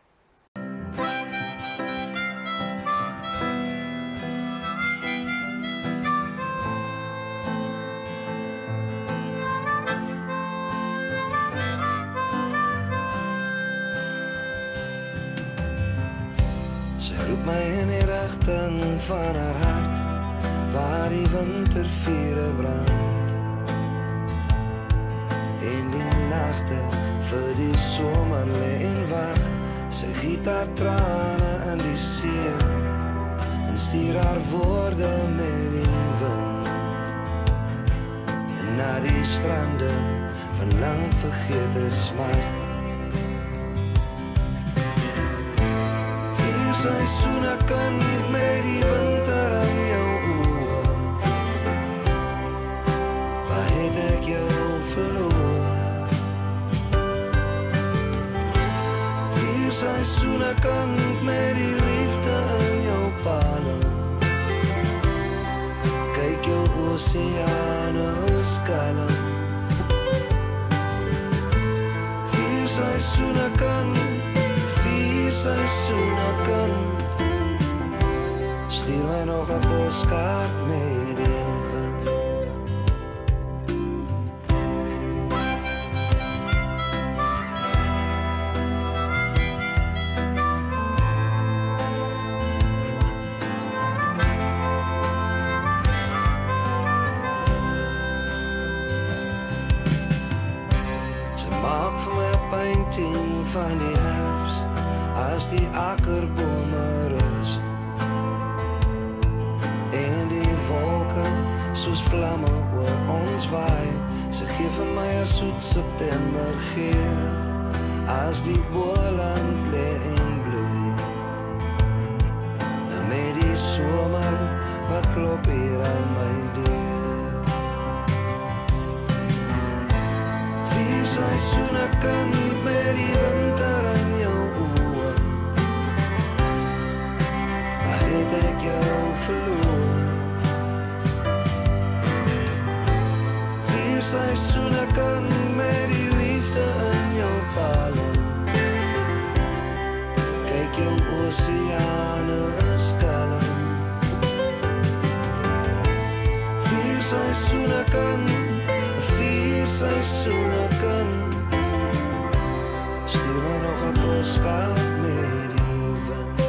Roep my in die rigting van haar hart, waar die wintervure brand. En die nagte vir die somer lê en wag, sy giet haar trane in die see, en stuur haar woorde met die wind. En na die strande van lang vergete smart, Seisoene kan met die winter in jou oë. Waar het ek jou verloor? Vier seisoene kan met die liefde in jou palm. Kyk jou oseane kalm. Vier seisoene kan Seisoene kan. Stuur my nog 'n poskaart met die wind. Sy maak vir my 'n painting van die herfs, as die akkerbome rus, en die wolke soos vlamme oor ons waai. Sy gee vir my 'n soet September geur, as die boland lê en bloei. En met die somer wat klop hier aan my deur. Vier seisoene kan met die winter in jou oë. Het ek jou verloor? Vier seisoene kan met die liefde in jou palm. Kyk jou oseane kalm. Vier seisoene kan, vier seisoene kan. Stuur my nog 'n poskaart met die wind.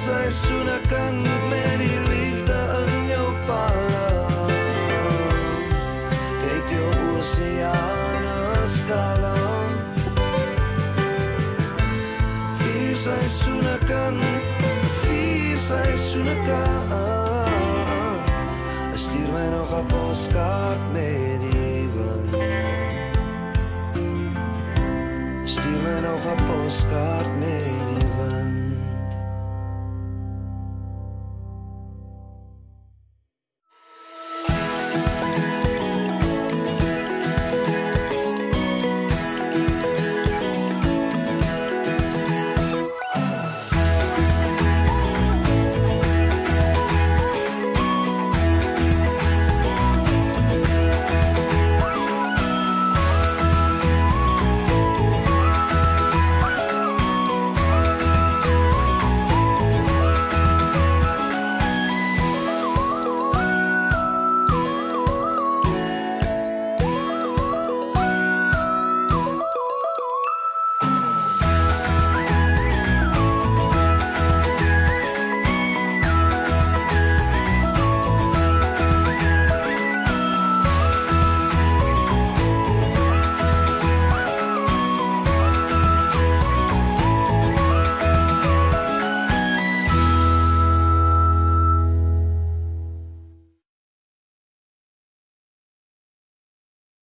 Seisoene kan met die liefde in jou palm. Kyk jou oseane kalm. Vier seisoene kan, vier seisoene kan. Stuur my nog 'n poskaart met die wind. Stuur my nog 'n poskaart met